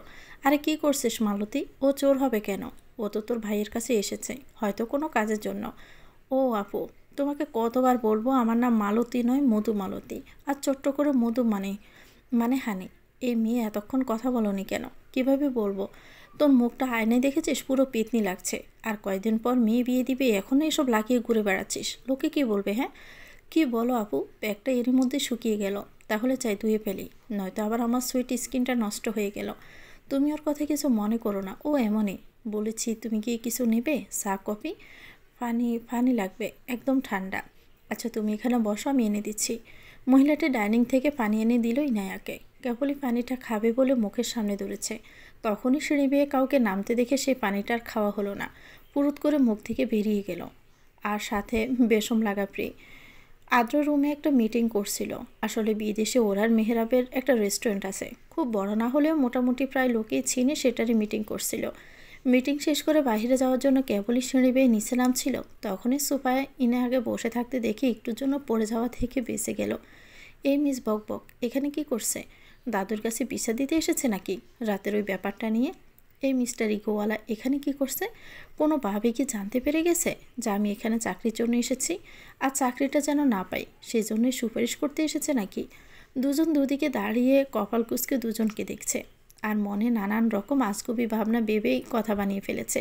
আরে কি করছিস মালতী? ও চোর হবে কেন? ও তো তোর ভাইয়ের কাছে এসেছে, হয়তো কোনো কাজের জন্য। ও আপু, তোমাকে কতবার বলবো আমার নাম মালতী নয় মধুমালতী। আর ছোট্ট করে মধু মানে মানে হানি। এই মেয়ে এতক্ষণ কথা বলনি কেন? কিভাবে বলবো? তোর মুখটা আয়নায় দেখেছিস, পুরো পেতনি লাগছে। আর কয়েকদিন পর মেয়ে বিয়ে দিবে, এখনও এসব লাগিয়ে ঘুরে বেড়াচ্ছিস, লোকে কি বলবে? হ্যাঁ কি বলো আপু? ব্যাগটা এরই মধ্যে শুকিয়ে গেল, তাহলে চাই ধুয়ে ফেলি, নয়তো আবার আমার সুইট স্কিনটা নষ্ট হয়ে গেল। তুমি ওর কথা কিছু মনে করো না, ও এমনই। বলেছি তুমি কি কিছু নেবে? চা কফি? ফানি লাগবে, একদম ঠান্ডা। আচ্ছা তুমি এখানে বসো, আমি এনে দিচ্ছি। মহিলাটি ডাইনিং থেকে পানি এনে দিল ইনায়াকে। কেবলই পানিটা খাবে বলে মুখের সামনে ধরেছে, তখনই সিঁড়ি বেয়ে কাউকে নামতে দেখে সেই পানিটার খাওয়া হলো না, পুরুত করে মুখ থেকে বেরিয়ে গেল। আর সাথে বেশম লাগা প্রিয়। আদ্র রুমে একটা মিটিং করছিল। আসলে বিদেশে ওরার মেহরাবের একটা রেস্টুরেন্ট আছে, খুব বড় না হলেও মোটামুটি প্রায় লোকেই চিনে, সেটারই মিটিং করছিল। মিটিং শেষ করে বাইরে যাওয়ার জন্য কেবলই সিঁড়ি বেয়ে নিচে নামছিল, তখনই সোফায় ইনে আগে বসে থাকতে দেখে একটুর জন্য পড়ে যাওয়া থেকে বেঁচে গেল। এই মিস বকবক এখানে কি করছে? দাদুর কাছে পিছা দিতে এসেছে নাকি রাতের ওই ব্যাপারটা নিয়ে? এই মিস্টার ইগোওয়ালা এখানে কি করছে? কোনোভাবে কি জানতে পেরে গেছে যে আমি এখানে চাকরির জন্য এসেছি, আর চাকরিটা যেন না পাই সেই জন্যই সুপারিশ করতে এসেছে নাকি? দুজন দুদিকে দাঁড়িয়ে কপাল কুঁচকে দুজনকে দেখছে, আর মনে নানান রকম আজগুবি ভাবনা ভেবেই কথা বানিয়ে ফেলেছে।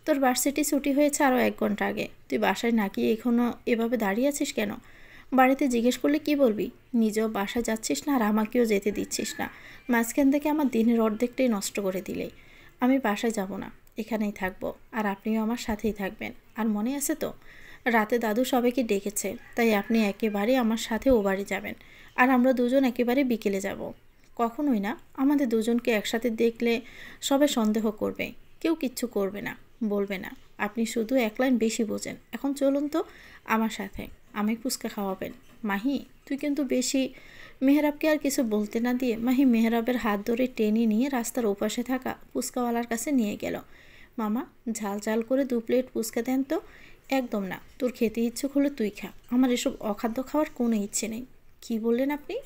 তোর ভার্সিটি ছুটি হয়েছে আরও 1 ঘন্টা আগে, তুই বাসায় না গিয়ে এখনও এভাবে দাঁড়িয়ে আছিস কেন? বাড়িতে জিজ্ঞেস করলে কি বলবি? নিজেও বাসায় যাচ্ছিস না আর আমাকেও যেতে দিচ্ছিস না, মাঝখান থেকে আমার দিনের অর্ধেকটাই নষ্ট করে দিলেই। আমি বাসায় যাব না, এখানেই থাকবো, আর আপনিও আমার সাথেই থাকবেন। আর মনে আছে তো, রাতে দাদু সবাইকে ডেকেছে, তাই আপনি একেবারে আমার সাথে ও বাড়ি যাবেন, আর আমরা দুজন একেবারে বিকেলে যাব। কখনোই না, আমাদের দুজনকে একসাথে দেখলে সবাই সন্দেহ করবে, কেউ কিচ্ছু করবে না, বলবে না। আপনি শুধু 1 লাইন বেশি বোঝেন। এখন চলুন তো আমার সাথে, আমায় ফুচকা খাওয়াবেন। মাহি তুই কিন্তু বেশি। মেহরাবকে আর কিছু বলতে না দিয়ে মাহি মেহরাবের হাত ধরে টেনে নিয়ে রাস্তার ওপাশে থাকা ফুচকাওয়ালার কাছে নিয়ে গেল। মামা ঝাল ঝাল করে 2 প্লেট ফুচকা দেন তো। একদম না, তোর খেতে ইচ্ছুক হলে তুই খা, আমার এসব অখাদ্য খাওয়ার কোনো ইচ্ছে নেই। কি বললেন আপনি?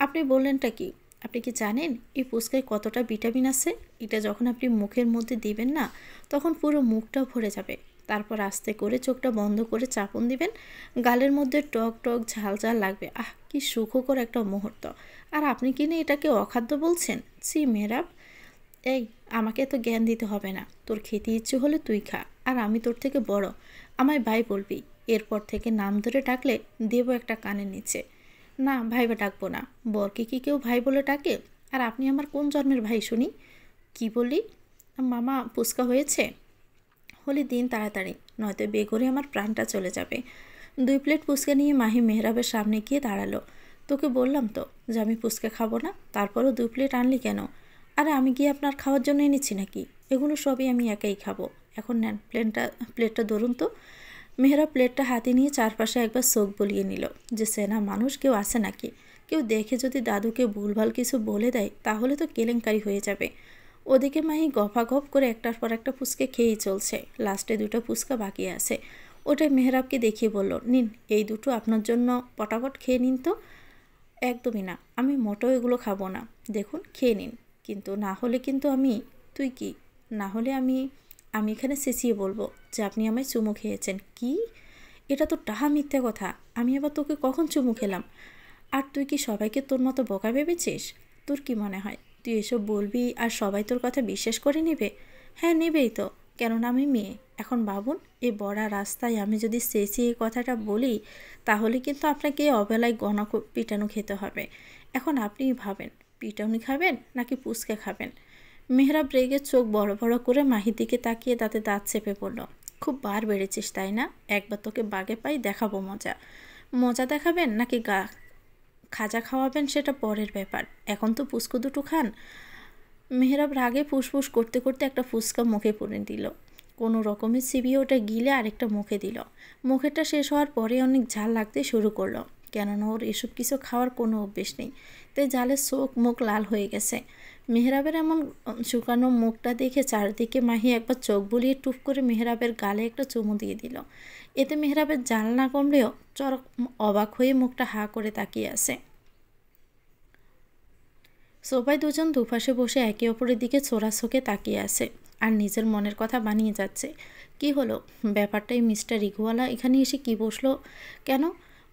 আপনি বললেনটা কি? আপনি কি জানেন এই ফুচকায় কতটা ভিটামিন আছে? এটা যখন আপনি মুখের মধ্যে দিবেন না, তখন পুরো মুখটা ভরে যাবে। তারপর আস্তে করে চোখটা বন্ধ করে চাপন দিবেন, গালের মধ্যে টক টক ঝাল ঝাল লাগবে। আহ কি সুখকর একটা মুহূর্ত। আর আপনি কি না এটাকে অখাদ্য বলছেন? ছি মেহরাব। এই আমাকে এত জ্ঞান দিতে হবে না, তোর খেতে ইচ্ছে হলে তুই খা, আর আমি তোর থেকে বড়, আমায় ভাই বলবি। এরপর থেকে নাম ধরে ডাকলে দেবো একটা কানের নিচে। না ভাইবা ডাকবো না, বরকে কি কেউ ভাই বলে ডাকে? আর আপনি আমার কোন জন্মের ভাই শুনি? কি বলি? মামা ফুচকা হয়েছে? হলে দিন তাড়াতাড়ি, নয়তো বেঘরে আমার প্রাণটা চলে যাবে। 2 প্লেট ফুচকা নিয়ে মাহি মেহরাবের সামনে গিয়ে দাঁড়ালো। তোকে বললাম তো যে আমি ফুচকা খাবো না, তারপরও 2 প্লেট আনলি কেন? আরে আমি গিয়ে আপনার খাওয়ার জন্য এনেছি নাকি? এগুলো সবই আমি একাই খাবো। এখন নেন প্লেটটা ধরুন তো। মেহরাব প্লেটটা হাতে নিয়ে চারপাশে একবার চোখ বলিয়ে নিল যে সেনা মানুষ কেউ আছে নাকি। কেউ দেখে যদি দাদুকে ভুলভাল কিছু বলে দেয় তাহলে তো কেলেঙ্কারি হয়ে যাবে। ওদিকে মাহি গফাগফ করে একটার পর একটা ফুচকা খেয়েই চলছে। লাস্টে 2টা ফুচকা বাকি আছে, ওটাই মেহরাবকে দেখিয়ে বলল, নিন এই দুটো আপনার জন্য, পটাপট খেয়ে নিন তো। একদমই না, আমি মোটেও এগুলো খাবো না। দেখুন খেয়ে নিন, কিন্তু না হলে কিন্তু আমি। তুই কি? না হলে আমি আমি এখানে চেঁচিয়ে বলবো যে আপনি আমায় চুমু খেয়েছেন। কি? এটা তো টাহা মিথ্যে কথা। আমি আবার তোকে কখন চুমু খেলাম? আর তুই কি সবাইকে তোর মতো বোকা ভেবেছিস? তোর কি মনে হয় তুই এসব বলবি আর সবাই তোর কথা বিশ্বাস করে নেবে? হ্যাঁ নেবেই তো, কেননা আমি মেয়ে। এখন ভাবুন, এই বড়া রাস্তায় আমি যদি চেঁচিয়ে এই কথাটা বলি, তাহলে কিন্তু আপনাকে অবেলায় পিটানো খেতে হবে। এখন আপনিই ভাবেন, পিটানি খাবেন নাকি পুচকে খাবেন? মেহরাব রেগে চোখ বড় বড় করে মাহির দিকে তাকিয়ে তাতে দাঁত চেপে পড়ল। খুব বার বেড়েছিস তাই না? একবার তোকে বাগে পাই, দেখাবো মজা। মজা দেখাবেন নাকি খাজা খাওয়াবেন সেটা পরের ব্যাপার, এখন তো পুচকু দুটো খান। মেহরাব রাগে ফুসফুস করতে করতে একটা ফুচকা মুখে পুরে দিল। কোনো রকমের চিবিয়ে ওটা গিলে আরেকটা মুখে দিল। মুখেরটা শেষ হওয়ার পরে অনেক ঝাল লাগতে শুরু করলো, কেননা ওর এসব কিছু খাওয়ার কোনো অভ্যেস নেই, তাই ঝালের চোখ মুখ লাল হয়ে গেছে। মেহরাবের এমন শুকানো মুখটা দেখে চারদিকে মাহি একবার চোখ বুলিয়ে টুপ করে মেহরাবের গালে একটা চুমু দিয়ে দিল। এতে মেহরাবের জ্বালা না কমলেও চরক অবাক হয়ে মুখটা হা করে তাকিয়ে আছে। সোফায় দুজন দুপাশে বসে একে অপরের দিকে চোরাচোখে তাকিয়ে আছে আর নিজের মনের কথা বানিয়ে যাচ্ছে। কি হলো ব্যাপারটাই? মিস্টার ইগোওয়ালা এখানে এসে কি বসলো কেন?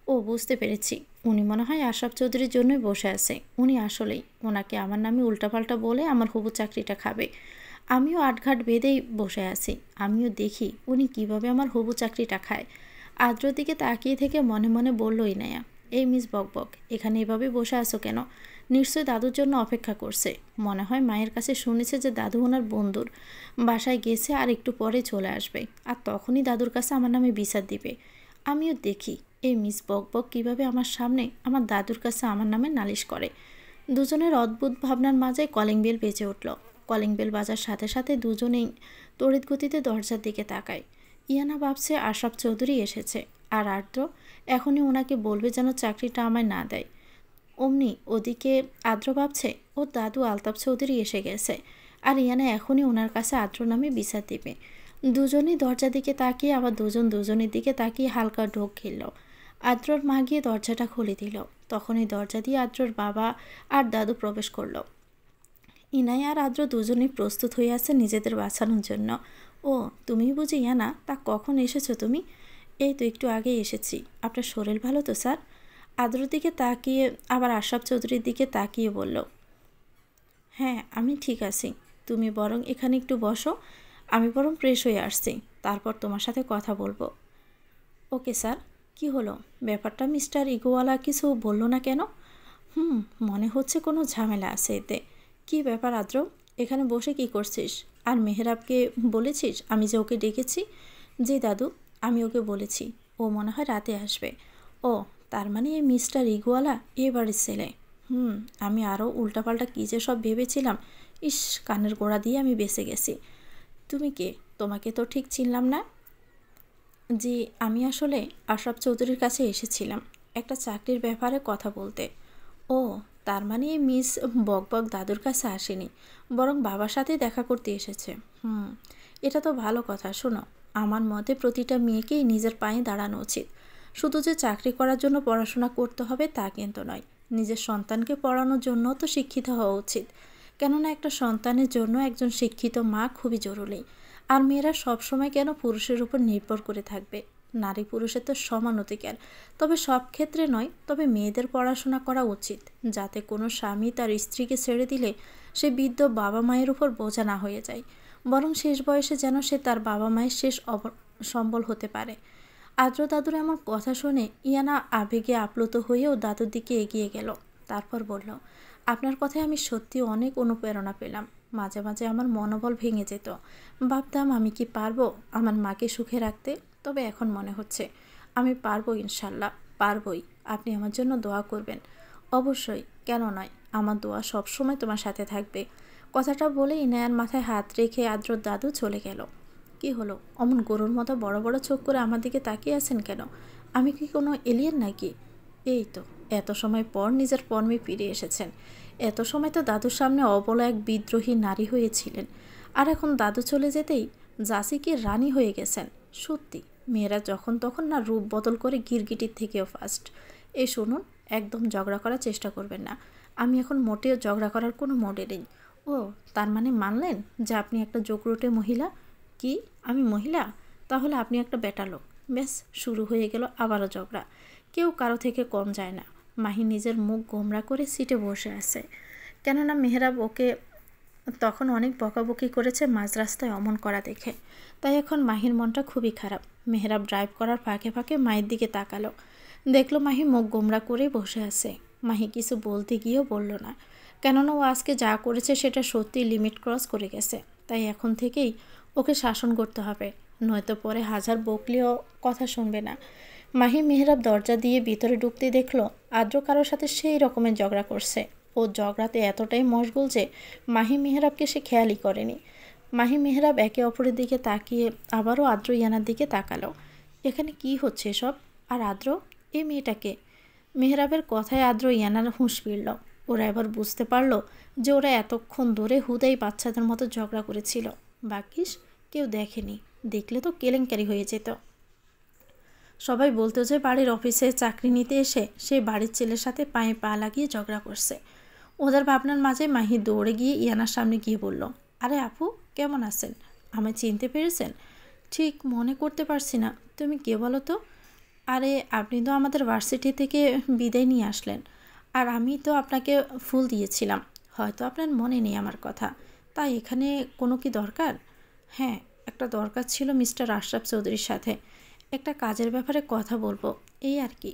ও বুঝতে পেরেছি, উনি মনে হয় আশরাফ চৌধুরীর জন্যই বসে আছে। উনি আসলেই ওনাকে আমার নামে উল্টাপাল্টা বলে আমার হবু চাকরিটা খাবে। আমিও আটঘাট বেঁধেই বসে আছি, আমিও দেখি উনি কিভাবে আমার হবু চাকরিটা খায়। আদ্রর দিকে তাকিয়ে থেকে মনে মনে বলল ইনায়া, এই মিস বকবক এখানে এভাবে বসে আছো কেন? নিশ্চয়ই দাদুর জন্য অপেক্ষা করছে। মনে হয় মায়ের কাছে শুনেছে যে দাদু ওনার বন্ধুর বাসায় গেছে আর একটু পরে চলে আসবে, আর তখনই দাদুর কাছে আমার নামে বিচার দিবে। আমিও দেখি এই মিস বকবক কীভাবে আমার সামনে আমার দাদুর কাছে আমার নামে নালিশ করে। দুজনের অদ্ভুত ভাবনার মাঝে কলিং বেল বেজে উঠল। কলিং বেল বাজার সাথে সাথে দুজনেই তড়িৎ গতিতে দরজার দিকে তাকায়। ইয়ানা ভাবছে আশরাফ চৌধুরী এসেছে, আর আর্দ্র এখনই ওনাকে বলবে যেন চাকরিটা আমায় না দেয়। অমনি ওদিকে আদ্র ভাবছে ওর দাদু আলতাফ চৌধুরী এসে গেছে, আর ইয়ানা এখনই ওনার কাছে আদ্র নামে বিচার দেবে। দুজনই দরজার দিকে তাকিয়ে আবার দুজনের দিকে তাকিয়ে হালকা ঢোক গেল। আদ্রর মা গিয়ে দরজাটা খুলে দিল। তখনই দরজা দিয়ে আদ্রর বাবা আর দাদু প্রবেশ করলো। ইনাই আর আদ্র দুজনেই প্রস্তুত হয়ে আছে নিজেদের বাঁচানোর জন্য। ও তুমি বুঝি ইয়ানা, তা কখন এসেছো তুমি? এই তো একটু আগেই এসেছি। আপনার শরীর ভালো তো স্যার? আদ্রর দিকে তাকিয়ে আবার আশরাফ চৌধুরীর দিকে তাকিয়ে বলল, হ্যাঁ আমি ঠিক আছি, তুমি বরং এখানে একটু বসো, আমি বরং ফ্রেশ হয়ে আসছি, তারপর তোমার সাথে কথা বলবো। Okay sir. কি হলো ব্যাপারটা? মিস্টার ইগোওয়ালা কিছু বললো না কেন? মনে হচ্ছে কোনো ঝামেলা আছে এতে। কি ব্যাপার আদ্র, এখানে বসে কি করছিস? আর মেহরাবকে বলেছিস আমি যে ওকে ডেকেছি? জি দাদু, আমি ওকে বলেছি, ও মনে হয় রাতে আসবে। ও, তার মানে এই মিস্টার ইগোওয়ালা এ বাড়ির ছেলে। আমি আরও উল্টাপাল্টা কী যে সব ভেবেছিলাম। ইস, কানের গোড়া দিয়ে আমি বেঁচে গেছি। তুমি কে? তোমাকে তো ঠিক চিনলাম না। জি, আমি আসলে আশরাফ চৌধুরীর কাছে এসেছিলাম একটা চাকরির ব্যাপারে কথা বলতে। ও, তার মানে এই মিস বকবক দাদুর কাছে আসেনি, বরং বাবার সাথে দেখা করতে এসেছে। এটা তো ভালো কথা। শোনো, আমার মতে প্রতিটা মেয়েকেই নিজের পায়ে দাঁড়ানো উচিত। শুধু যে চাকরি করার জন্য পড়াশোনা করতে হবে তা কিন্তু নয়, নিজের সন্তানকে পড়ানোর জন্য তো শিক্ষিত হওয়া উচিত। কেননা একটা সন্তানের জন্য একজন শিক্ষিত মা খুবই জরুরি। আর মেয়েরা সবসময় কেন পুরুষের উপর নির্ভর করে থাকবে? নারী পুরুষের তো সমান অধিকার, তবে সব ক্ষেত্রে নয়। তবে মেয়েদের পড়াশোনা করা উচিত, যাতে কোনো স্বামী তার স্ত্রীকে ছেড়ে দিলে সে বৃদ্ধ বাবা মায়ের উপর বোঝা না হয়ে যায়, বরং শেষ বয়সে যেন সে তার বাবা মায়ের শেষ সম্বল হতে পারে। আদ্র দাদুর এমন কথা শুনে ইয়ানা আবেগে আপ্লুত হয়েও দাদুর দিকে এগিয়ে গেল। তারপর বলল, আপনার কথায় আমি সত্যি অনেক অনুপ্রেরণা পেলাম। মাঝে মাঝে আমার মনোবল ভেঙে যেত, ভাবতাম আমি কি পারবো আমার মাকে সুখে রাখতে। তবে এখন মনে হচ্ছে আমি পারবো, ইনশাল্লাহ পারবই। আপনি আমার জন্য দোয়া করবেন। অবশ্যই, কেন নয়, আমার দোয়া সবসময় তোমার সাথে থাকবে। কথাটা বলে ইনায়ার মাথায় হাত রেখে আদ্রর দাদু চলে গেল। কি হলো, অমন গরুর মতো বড় বড় চোখ করে আমার দিকে তাকিয়ে আছেন কেন? আমি কি কোনো এলিয়েন নাকি? এই তো এত সময় পর নিজের ফর্মে ফিরে এসেছেন। এত সময় তো দাদুর সামনে অবলা এক বিদ্রোহী নারী হয়েছিলেন, আর এখন দাদু চলে যেতেই জাসিকে রানী হয়ে গেছেন। সত্যি মেয়েরা যখন তখন না রূপ বদল করে গিরগিটির থেকেও ফাস্ট। এই শুনুন, একদম ঝগড়া করার চেষ্টা করবেন না। আমি এখন মোটেও ঝগড়া করার কোনো মোডে নেই। ও, তার মানে মানলেন যে আপনি একটা জোকরোটে মহিলা? কি আমি মহিলা? তাহলে আপনি একটা বেটা লোক। ব্যাস, শুরু হয়ে গেল আবারও ঝগড়া। কেউ কারো থেকে কম যায় না। মাহি নিজের মুখ গোমরা করে সিটে বসে আছে, কেননা মেহরাব ওকে তখন অনেক বকাবকি করেছে মাঝ রাস্তায় অমন করা দেখে। তাই এখন মাহির মনটা খুবই খারাপ। মেহরাব ড্রাইভ করার ফাঁকে ফাঁকে মায়ের দিকে তাকালো, দেখলো মাহি মুখ গোমরা করে বসে আছে। মাহি কিছু বলতে গিয়েও বলল না, কেননা ও আজকে যা করেছে সেটা সত্যি লিমিট ক্রস করে গেছে। তাই এখন থেকেই ওকে শাসন করতে হবে, নয়তো পরে হাজার বকলেও কথা শুনবে না। মাহি মেহরাব দরজা দিয়ে ভিতরে ঢুকতে দেখলো আদ্র কারোর সাথে সেই রকমের ঝগড়া করছে। ও ঝগড়াতে এতটাই মশগুল যে মাহি মেহরাবকে সে খেয়ালই করেনি। মাহি মেহরাব একে অপরের দিকে তাকিয়ে আবারও আদ্র ইয়ানার দিকে তাকালো। এখানে কি হচ্ছে সব? আর আদ্র, এই মেয়েটাকে? মেহরাবের কথায় আদ্র ইয়ানার হুঁশ ফিরল। ওরা এবার বুঝতে পারলো যে ওরা এতক্ষণ ধরে হুদাই বাচ্চাদের মতো ঝগড়া করেছিল। বাকিস কেউ দেখেনি, দেখলে তো কেলেঙ্কারি হয়ে যেত। সবাই বলতো যে বাড়ির অফিসে চাকরি নিতে এসে সে বাড়ির ছেলের সাথে পায়ে পা লাগিয়ে ঝগড়া করছে। ওদের ভাবনার মাঝে মাহি দৌড়ে গিয়ে ইয়ানার সামনে গিয়ে বলল, আরে আপু, কেমন আছেন? আমায় চিনতে পেরেছেন? ঠিক মনে করতে পারছি না, তুমি কে বলো তো? আরে আপনি তো আমাদের ভার্সিটি থেকে বিদায় নিয়ে আসলেন, আর আমি তো আপনাকে ফুল দিয়েছিলাম। হয়তো আপনার মনে নেই আমার কথা। তাই এখানে কোনো কি দরকার? হ্যাঁ, একটা দরকার ছিল মিস্টার আশরাফ চৌধুরীর সাথে। একটা কাজের ব্যাপারে কথা বলবো, এই আর কি।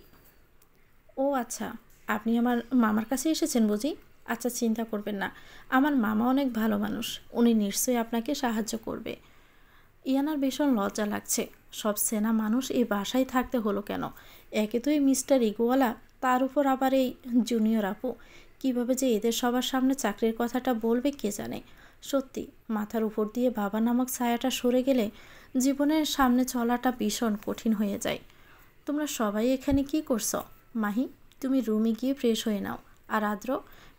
ও আচ্ছা, আপনি আমার মামার কাছে এসেছেন বুঝি? আচ্ছা, চিন্তা করবেন না, আমার মামা অনেক ভালো মানুষ, উনি নিশ্চয়ই আপনাকে সাহায্য করবে। ইয়ানার ভীষণ লজ্জা লাগছে। সব সেনা মানুষ এই বাসায় থাকতে হলো কেন? একে তো এই মিস্টার ইগোওয়ালা, তার উপর আবার এই জুনিয়র আপু। কিভাবে যে এদের সবার সামনে চাকরির কথাটা বলবে কে জানে। সত্যি মাথার উপর দিয়ে বাবা নামক ছায়াটা সরে গেলে জীবনের সামনে চলাটা ভীষণ কঠিন হয়ে যায়। তোমরা সবাই এখানে কি করছো? মাহি, তুমি রুমে গিয়ে ফ্রেশ হয়ে নাও। আর আদ্র,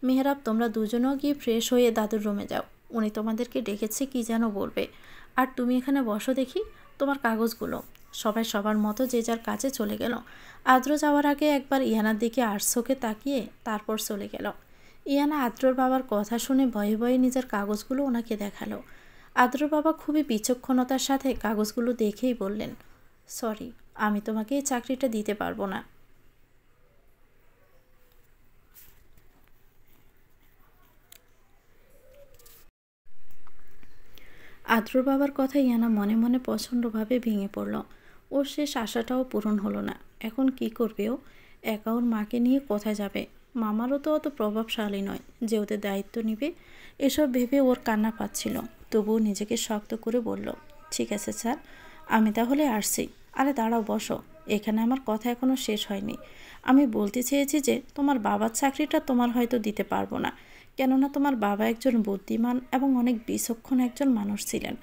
মেহরাব, তোমরা দুজনেও গিয়ে ফ্রেশ হয়ে দাদুর রুমে যাও। উনি তোমাদেরকে ডেকেছে কি যেন বলবে। আর তুমি এখানে বসো দেখি, তোমার কাগজগুলো। সবাই সবার মতো যে যার কাজে চলে গেল। আদ্র যাওয়ার আগে একবার ইয়ানার দিকে আড়চোখে তাকিয়ে তারপর চলে গেল। ইয়ানা আদ্রর বাবার কথা শুনে ভয়ে ভয়ে নিজের কাগজগুলো ওনাকে দেখালো। আদ্রর বাবা খুবই বিচক্ষণতার সাথে কাগজগুলো দেখেই বললেন, সরি, আমি তোমাকে এই চাকরিটা দিতে পারবো না। আদ্রর বাবার কথা ইয়ানা মনে মনে প্রচণ্ডভাবে ভেঙে পড়ল। ওর শেষ আশাটাও পূরণ হলো না। এখন কি করবে ও? একা ওর মাকে নিয়ে কোথায় যাবে? মামারও তো অত প্রভাবশালী নয় যে ওদের দায়িত্ব নেবে। এসব ভেবে ওর কান্না পাচ্ছিল। তবুও নিজেকে শক্ত করে বলল, ঠিক আছে স্যার, আমি তাহলে আসছি। আরে দাঁড়াও, বসো। এখানে আমার কথা এখনও শেষ হয়নি। আমি বলতে চেয়েছি যে তোমার বাবার চাকরিটা তোমার হয়তো দিতে পারবো না। কেননা তোমার বাবা একজন বুদ্ধিমান এবং অনেক বিচক্ষণ একজন মানুষ ছিলেন।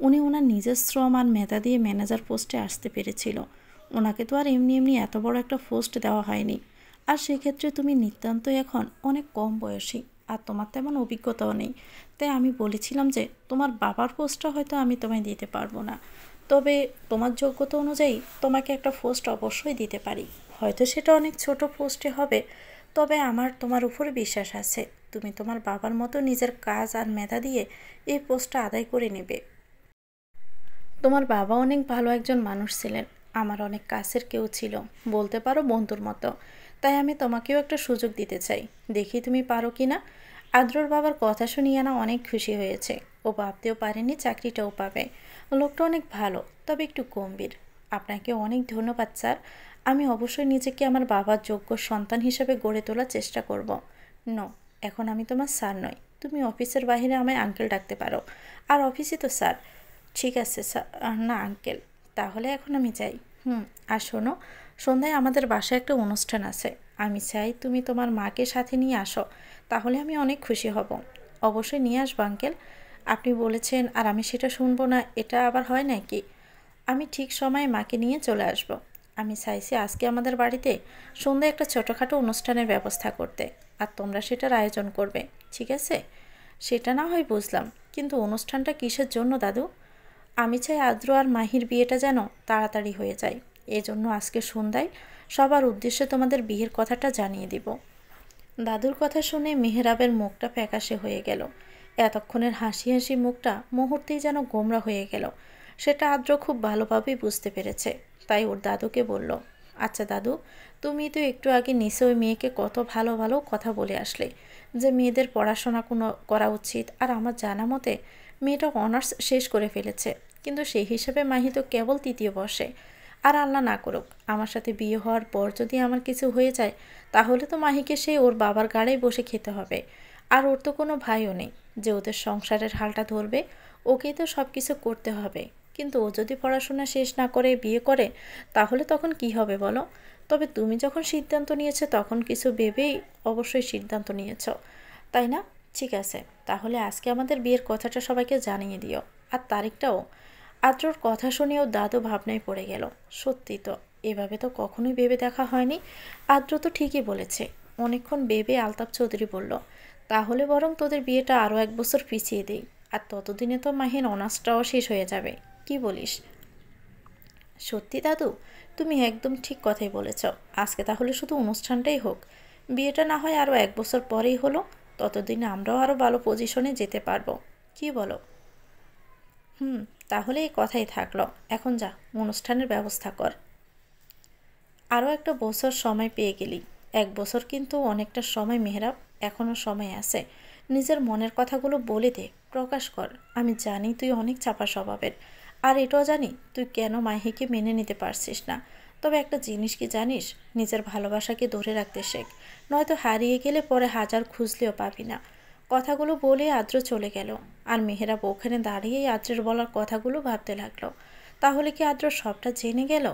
উনি ওনার নিজের শ্রম আর মেধা দিয়ে ম্যানেজার পোস্টে আসতে পেরেছিল। ওনাকে তো আর এমনি এমনি এত বড় একটা পোস্ট দেওয়া হয়নি। আর সেক্ষেত্রে তুমি নিতান্তই এখন অনেক কম বয়সী, আর তোমার তেমন অভিজ্ঞতাও নেই। তাই আমি বলেছিলাম যে তোমার বাবার পোস্টটা হয়তো আমি তোমায় দিতে পারবো না, তবে তোমার যোগ্যতা অনুযায়ী তোমাকে একটা পোস্ট অবশ্যই দিতে পারি। হয়তো সেটা অনেক ছোট পোস্টে হবে, তবে আমার তোমার উপরে বিশ্বাস আছে। তুমি তোমার বাবার মতো নিজের কাজ আর মেধা দিয়ে এই পোস্টটা আদায় করে নেবে। তোমার বাবা অনেক ভালো একজন মানুষ ছিলেন, আমার অনেক কাছের কেউ ছিল, বলতে পারো বন্ধুর মতো। তাই আমি তোমাকেও একটা সুযোগ দিতে চাই, দেখি তুমি পারো কি না। আদ্রর বাবার কথা শুনিয়ে না অনেক খুশি হয়েছে। ও ভাবতেও পারেনি চাকরিটাও পাবে। লোকটা অনেক ভালো, তবে একটু গম্ভীর। আপনাকে অনেক ধন্যবাদ স্যার। আমি অবশ্যই নিজেকে আমার বাবার যোগ্য সন্তান হিসেবে গড়ে তোলার চেষ্টা করব। নো, এখন আমি তোমার স্যার নই। তুমি অফিসের বাইরে আমায় আঙ্কেল ডাকতে পারো। আর অফিসে তো স্যার। ঠিক আছে স্যার, না আঙ্কেল। তাহলে এখন আমি যাই। আর শোনো, সন্ধ্যায় আমাদের বাসায় একটা অনুষ্ঠান আছে। আমি চাই তুমি তোমার মাকে সাথে নিয়ে আসো, তাহলে আমি অনেক খুশি হব। অবশ্যই নিয়ে আসবো আঙ্কেল। আপনি বলেছেন আর আমি সেটা শুনবো না, এটা আবার হয় নাকি? আমি ঠিক সময়ে মাকে নিয়ে চলে আসব। আমি চাইছি আজকে আমাদের বাড়িতে সন্ধ্যায় একটা ছোটোখাটো অনুষ্ঠানের ব্যবস্থা করতে, আর তোমরা সেটার আয়োজন করবে, ঠিক আছে? সেটা না হয় বুঝলাম, কিন্তু অনুষ্ঠানটা কিসের জন্য দাদু? আমি চাই আদ্র আর মাহির বিয়েটা যেন তাড়াতাড়ি হয়ে যায়। এজন্য আজকে সন্ধ্যায় সবার উদ্দেশ্যে তোমাদের বিয়ের কথাটা জানিয়ে দিব। দাদুর কথা শুনে মেহরাবের মুখটা ফ্যাকাশে হয়ে গেল। এতক্ষণের হাসি হাসি মুখটা মুহূর্তেই যেন গোমরা হয়ে গেল। সেটা আদ্র খুব ভালোভাবেই বুঝতে পেরেছে। তাই ওর দাদুকে বলল, আচ্ছা দাদু, তুমি তো একটু আগে নিচে ওই মেয়েকে কত ভালো ভালো কথা বলে আসলে, যে মেয়েদের পড়াশোনা করা উচিত। আর আমার জানা মতে মেয়েটা অনার্স শেষ করে ফেলেছে, কিন্তু সেই হিসেবে মাহি তো কেবল তৃতীয় বর্ষে। আর আল্লাহ না করুক, আমার সাথে বিয়ে হওয়ার পর যদি আমার কিছু হয়ে যায়, তাহলে তো মাহিকে সেই ওর বাবার গাড়েই বসে খেতে হবে। আর ওর তো কোনো ভাইও নেই যে ওদের সংসারের হালটা ধরবে। ওকেই তো সব কিছু করতে হবে। কিন্তু ও যদি পড়াশোনা শেষ না করে বিয়ে করে, তাহলে তখন কি হবে বলো? তবে তুমি যখন সিদ্ধান্ত নিয়েছো তখন কিছু ভেবেই অবশ্যই সিদ্ধান্ত নিয়েছ, তাই না? ঠিক আছে, তাহলে আজকে আমাদের বিয়ের কথাটা সবাইকে জানিয়ে দিও, আর তারিখটাও। আদ্রর কথা শুনেও দাদু ভাবনায় পড়ে গেল। সত্যি তো, এভাবে তো কখনোই ভেবে দেখা হয়নি। আদ্র তো ঠিকই বলেছে। অনেকক্ষণ ভেবে আলতাফ চৌধুরী বলল, তাহলে বরং তোদের বিয়েটা আরও 1 বছর পিছিয়ে দেই। আর ততদিনে তো মাহির অনার্সটাও শেষ হয়ে যাবে। কি বলিস? সত্যি দাদু, তুমি একদম ঠিক কথাই বলেছ। আজকে তাহলে শুধু অনুষ্ঠানটাই হোক, বিয়েটা না হয় আরও 1 বছর পরেই হলো। ততদিনে আমরাও আরও ভালো পজিশনে যেতে পারবো। কি বলো? হুম, তাহলে এই কথাই থাকলো। এখন যা, অনুষ্ঠানের ব্যবস্থা কর। আরও একটা বছর সময় পেয়ে গেলি। 1 বছর কিন্তু অনেকটা সময় মেহরাব, এখনও সময় আছে। নিজের মনের কথাগুলো বলে দে, প্রকাশ কর। আমি জানি তুই অনেক চাপা স্বভাবের, আর এটাও জানি তুই কেন মাহিকে মেনে নিতে পারছিস না। তবে একটা জিনিস কি জানিস, নিজের ভালোবাসাকে ধরে রাখতে শেখ, নয়তো হারিয়ে গেলে পরে হাজার খুঁজলেও পাবি না। কথাগুলো বলে আদ্র চলে গেল। আর মেহেরাব ওখানে দাঁড়িয়েই আদ্রের বলার কথাগুলো ভাবতে লাগলো। তাহলে কি আদ্র সবটা জেনে গেল?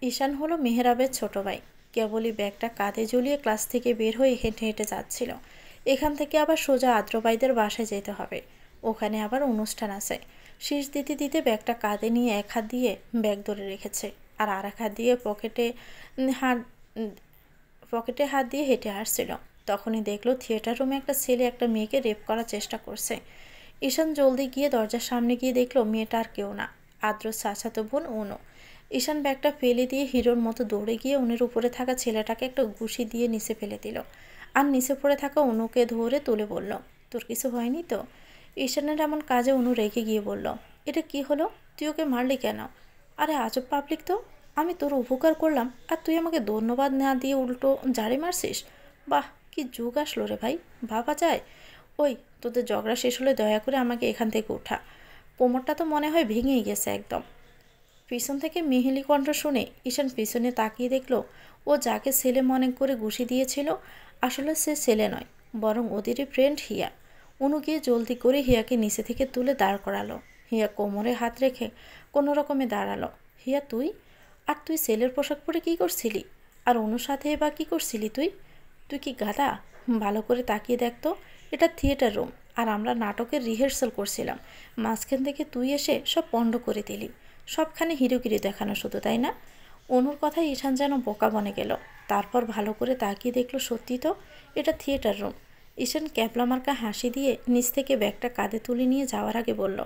ঈশান হলো মেহেরাবের ছোট ভাই। কেবলই ব্যাগটা কাঁধে ঝুলিয়ে ক্লাস থেকে বের হয়ে হেঁটে হেঁটে যাচ্ছিল। এখান থেকে আবার সোজা আদ্র ভাইদের বাসায় যেতে হবে। ওখানে আবার অনুষ্ঠান আছে। শীষ দিতে দিতে ব্যাগটা কাঁধে নিয়ে এক হাত দিয়ে ব্যাগ ধরে রেখেছে, আর আর এক হাত দিয়ে হাত পকেটে হাত দিয়ে হেঁটে আসছিল। তখনই দেখলো থিয়েটার রুমে একটা ছেলে একটা মেয়েকে রেপ করার চেষ্টা করছে। ঈশান জলদি গিয়ে দরজার সামনে গিয়ে দেখলো মেয়েটা আর কেউ না, আদ্রর চাচাতো বোন অনু। ঈশান ব্যাগটা ফেলে দিয়ে হিরোর মতো দৌড়ে গিয়ে অনুর উপরে থাকা ছেলেটাকে একটা ঘুষি দিয়ে নিচে ফেলে দিল। আর নিচে পড়ে থাকা অনুকে ধরে তুলে বলল, তোর কিছু হয়নি তো? ঈশানের এমন কাজে অনু রেগে গিয়ে বলল, এটা কি হলো? তুই ওকে মারলি কেন? আরে আজব পাবলিক তো। আমি তোর উপকার করলাম আর তুই আমাকে ধন্যবাদ না দিয়ে উল্টো জাড়ি মারছিস। বাহ, কি যুগ আসলো রে ভাই, ভাবা যায়? ওই, তোদের ঝগড়া শেষ হলে দয়া করে আমাকে এখান থেকে ওঠা। কোমরটা তো মনে হয় ভেঙেই গেছে একদম। পিছন থেকে মেহেলি কণ্ঠ শুনে ঈশান পিছনে তাকিয়ে দেখল ও যাকে ছেলে মনে করে ঘুষি দিয়েছিল আসলে সে ছেলে নয়, বরং ওদেরই ফ্রেন্ড হিয়া। অনু গিয়ে জলদি করে হিয়াকে নিচে থেকে তুলে দাঁড় করালো। হিয়া কোমরে হাত রেখে কোনো রকমে দাঁড়ালো। হিয়া, তুই? আর তুই ছেলের পোশাক পরে কী করছিলি? আর অনুর সাথে বা কী করছিলি তুই? তুই কি গাধা? ভালো করে তাকিয়ে দেখতো, এটা থিয়েটার রুম আর আমরা নাটকের রিহার্সাল করছিলাম। মাঝখান থেকে তুই এসে সব পণ্ড করে দিলি। সবখানে হিরোগিরি দেখানো শুধু, তাই না? অনুর কথায় ঈশান যেন বোকা বনে গেল। তারপর ভালো করে তাকিয়ে দেখলো সত্যি তো, এটা থিয়েটার রুম। ঈশান ক্যাবলা মার্কা হাসি দিয়ে নিচ থেকে ব্যাগটা কাঁধে তুলে নিয়ে যাওয়ার আগে বলল,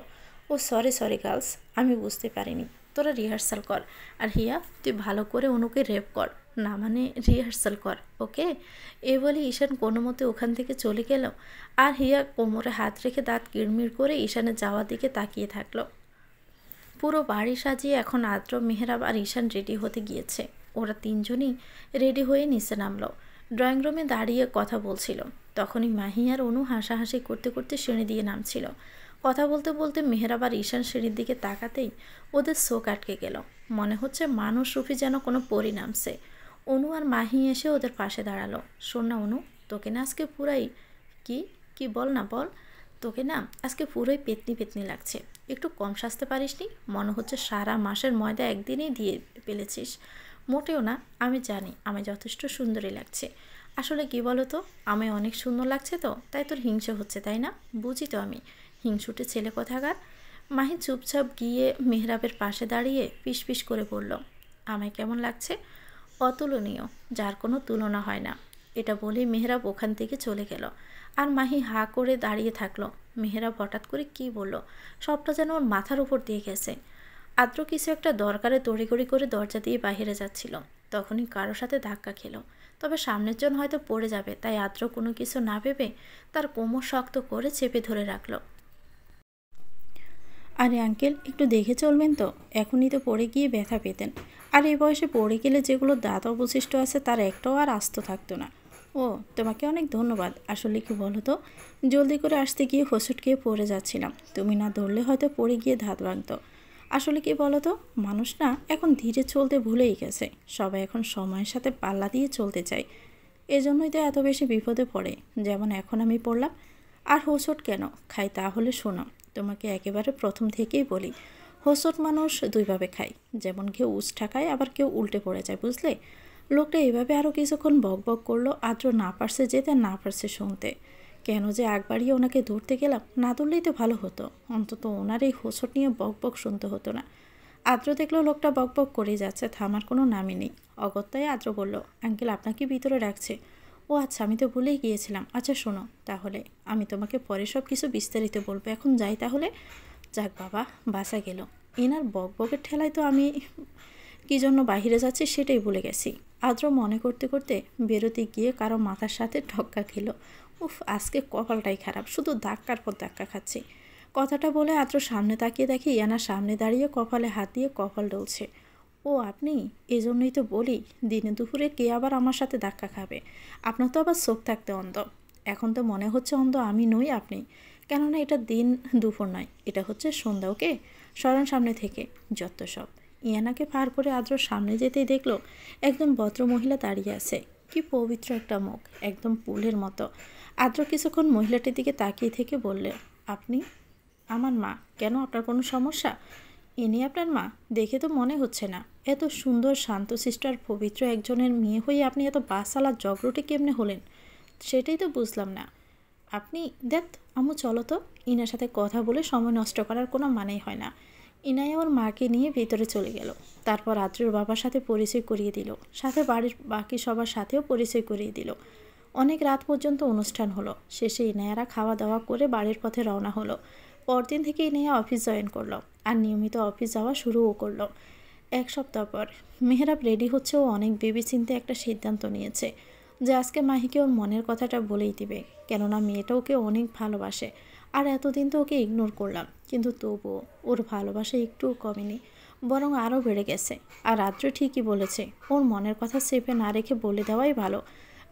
ও সরি সরি গার্লস, আমি বুঝতে পারিনি। তোরা রিহার্সাল কর। আর হিয়া, তুই ভালো করে অনুকে রেপ কর, না মানে রিহার্সাল কর, ওকে? এ বলে ঈশান কোনো মতে ওখান থেকে চলে গেল। আর হিয়া কোমরে হাত রেখে দাঁত কিড়মিড় করে ঈশানের যাওয়ার দিকে তাকিয়ে থাকলো। পুরো বাড়ি সাজিয়ে এখন আদ্র, মেহরাব আর ঈশান রেডি হতে গিয়েছে। ওরা তিনজনই রেডি হয়ে নিচে নামলো। ড্রয়িং রুমে দাঁড়িয়ে কথা বলছিল। তখনই মাহি আর অনু হাসাহাসি করতে করতে সিঁড়ি দিয়ে নামছিল। কথা বলতে বলতে মেহরাব আর ঈশান সিঁড়ির দিকে তাকাতেই ওদের চোখ আটকে গেল। মনে হচ্ছে মানুষ রূপী যেন কোনো পরি নামছে। অনু আর মাহি এসে ওদের পাশে দাঁড়ালো। শোন না অনু, তোকে না আজকে পুরাই কি কি বল না বল, তোকে না আজকে পুরোই পেতনি পেতনি লাগছে। একটু কম সাজতে পারিসনি? মনে হচ্ছে সারা মাসের ময়দা একদিনেই দিয়ে ফেলেছিস। মোটেও না, আমি জানি আমি যথেষ্ট সুন্দরী লাগছে। আসলে কি বলো তো, আমায় অনেক সুন্দর লাগছে তো তাই তোর হিংসে হচ্ছে, তাই না? বুঝি তো আমি, হিংসুটে ছেলে কোথাকার। মাহি চুপচাপ গিয়ে মেহরাবের পাশে দাঁড়িয়ে পিস পিস করে বলল, আমায় কেমন লাগছে? অতুলনীয়, যার কোনো তুলনা হয় না। এটা বলে মেহরাব ওখান থেকে চলে গেল। আর মাহি হা করে দাঁড়িয়ে থাকলো। মেহরাব হঠাৎ করে কি বলল, সবটা যেন ওর মাথার উপর দিয়ে গেছে। আদ্র কিছু একটা দরকারে তড়িঘড়ি করে দরজা দিয়ে বাইরে যাচ্ছিল। তখনই কারো সাথে ধাক্কা খেলো। তবে সামনের জন হয়তো পড়ে যাবে, তাই আদ্র কোনো কিছু না ভেবে তার কোমর শক্ত করে চেপে ধরে রাখলো। আরে আঙ্কেল, একটু দেখে চলবেন তো, এখনই তো পড়ে গিয়ে ব্যথা পেতেন। আর এই বয়সে পড়ে গেলে যেগুলো দাঁত অবশিষ্ট আছে তার একটাও আর আস্ত থাকতো না। ও, তোমাকে অনেক ধন্যবাদ। আসলে কি বলো তো, জলদি করে আসতে গিয়ে হোঁচট খেয়ে পড়ে যাচ্ছিলাম। তুমি না ধরলে হয়তো পড়ে গিয়ে ধাত ভাঙতো। আসলে কি বলো তো, মানুষ না এখন ধীরে চলতে ভুলেই গেছে। সবাই এখন সময়ের সাথে পাল্লা দিয়ে চলতে চায়। এজন্যই তো এত বেশি বিপদে পড়ে, যেমন এখন আমি পড়লাম। আর হোঁচট কেন খাই তাহলে শোনো, তোমাকে একেবারে প্রথম থেকেই বলি, হোঁচট মানুষ দুইভাবে খায়। যেমন কেউ উষ্ঠা খায়, আবার কেউ উল্টে পড়ে যায়, বুঝলে? লোকটা এভাবে আরও কিছুক্ষণ বক বক করলো। আদ্র না পারছে যেতে, না পারছে শুনতে। কেন যে আগ বাড়িয়ে ওনাকে ধরতে গেলাম, না ধরলেই তো ভালো হতো। অন্তত ওনার এই হোঁচট নিয়ে বক বক শুনতে হতো না। আদ্র দেখলো লোকটা বক বক করেই যাচ্ছে, থামার কোনো নামই নেই। অগত্যাই আদ্র বলল, আঙ্কেল আপনাকে ভিতরে রাখছে। ও আচ্ছা, আমি তো ভুলেই গিয়েছিলাম। আচ্ছা শোনো, তাহলে আমি তোমাকে পরে সব কিছু বিস্তারিত বলবো। এখন যাই তাহলে। যাক বাবা, বাঁচা গেল। এনার বক বকের ঠেলায় তো আমি কী জন্য বাহিরে যাচ্ছি সেটাই ভুলে গেছি। আদ্র মনে করতে করতে বেরোতে গিয়ে কারো মাথার সাথে ঠক্কা খেলো। উফ, আজকে কপালটাই খারাপ, শুধু ধাক্কার পর ধাক্কা খাচ্ছি। কথাটা বলে আদ্র সামনে তাকিয়ে দেখি ইয়ানা সামনে দাঁড়িয়ে কপালে হাত দিয়ে কপাল ডলছে। ও আপনি? এজন্যই তো বলি, দিনে দুপুরে কে আবার আমার সাথে ধাক্কা খাবে? আপনার তো আবার চোখ থাকতে অন্ধ। এখন তো মনে হচ্ছে অন্ধ আমি নই, আপনি। কেননা এটা দিন দুপুর নয়, এটা হচ্ছে সন্ধ্যা, ওকে? সরান সামনে থেকে, যত সব। ইয়ানাকে পার করে আদ্র সামনে যেতেই দেখলো একজন ভদ্র মহিলা দাঁড়িয়ে আছে। কি পবিত্র একটা মুখ, একদম ফুলের মতো। আদ্র কিছুক্ষণ মহিলাটির দিকে তাকিয়ে থেকে বললে, আপনি আমার মা? কেন, আপনার কোনো সমস্যা? ইনি আপনার মা? দেখে তো মনে হচ্ছে না। এত সুন্দর শান্তশিষ্ট আর পবিত্র একজনের মেয়ে হয়ে আপনি এত বাসালা জগরুটে কেমনে হলেন সেটাই তো বুঝলাম না। আপনি দেখ আম্মু, চলো তো, ইনার সাথে কথা বলে সময় নষ্ট করার কোনো মানেই হয় না। ইনায়া ওর মাকে নিয়ে ভিতরে চলে গেল। তারপর আদ্রর বাবার সাথে পরিচয় করিয়ে দিল, সাথে বাড়ির বাকি সবার সাথেও পরিচয় করিয়ে দিল। অনেক রাত পর্যন্ত অনুষ্ঠান হলো। শেষে ইনায়ারা খাওয়া দাওয়া করে বাড়ির পথে রওনা হলো। পরদিন থেকে ইনায়া অফিস জয়েন করলো আর নিয়মিত অফিস যাওয়া শুরুও করলো। এক সপ্তাহ পর মেহরাব রেডি হচ্ছে। ও অনেক ভেবেচিন্তে একটা সিদ্ধান্ত নিয়েছে যে আজকে মাহিকে ওর মনের কথাটা বলেই দিবে, কেননা মেয়েটা ওকে অনেক ভালোবাসে। আর এতদিন তো ওকে ইগনোর করলাম, কিন্তু তবুও ওর ভালোবাসা একটুও কমেনি, বরং আরও বেড়ে গেছে। আর রাত্র ঠিকই বলেছে, ওর মনের কথা চেপে না রেখে বলে দেওয়াই ভালো,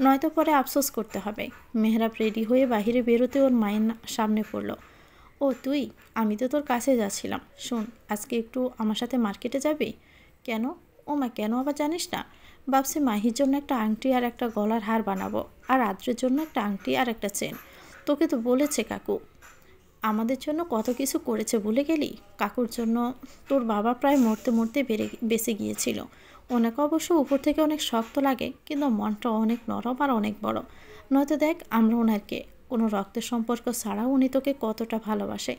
নয়তো পরে আফসোস করতে হবে। মেহরাব রেডি হয়ে বাহিরে বেরোতে ওর মায়ের সামনে পড়ল। ও তুই, আমি তো তোর কাছে যাচ্ছিলাম। শোন, আজকে একটু আমার সাথে মার্কেটে যাবি? কেন? ও মা, কেন আবার জানিস না? ভাবছি মাহির জন্য একটা আংটি আর একটা গলার হার বানাবো, আর আদ্রের জন্য একটা আংটি আর একটা চেন। তোকে তো বলেছে কাকু আমাদের জন্য কত কিছু করেছে, ভুলে গেলি? কাকুর জন্য তোর বাবা প্রায় মরতে মরতে বেঁচে গিয়েছিল। ওনাকে অবশ্য উপর থেকে অনেক শক্ত লাগে, কিন্তু মনটা অনেক নরম আর অনেক বড়। নয়তো দেখ, আমরা ওনাকে কোনো রক্তের সম্পর্ক ছাড়াও উনি তোকে কতটা ভালোবাসে।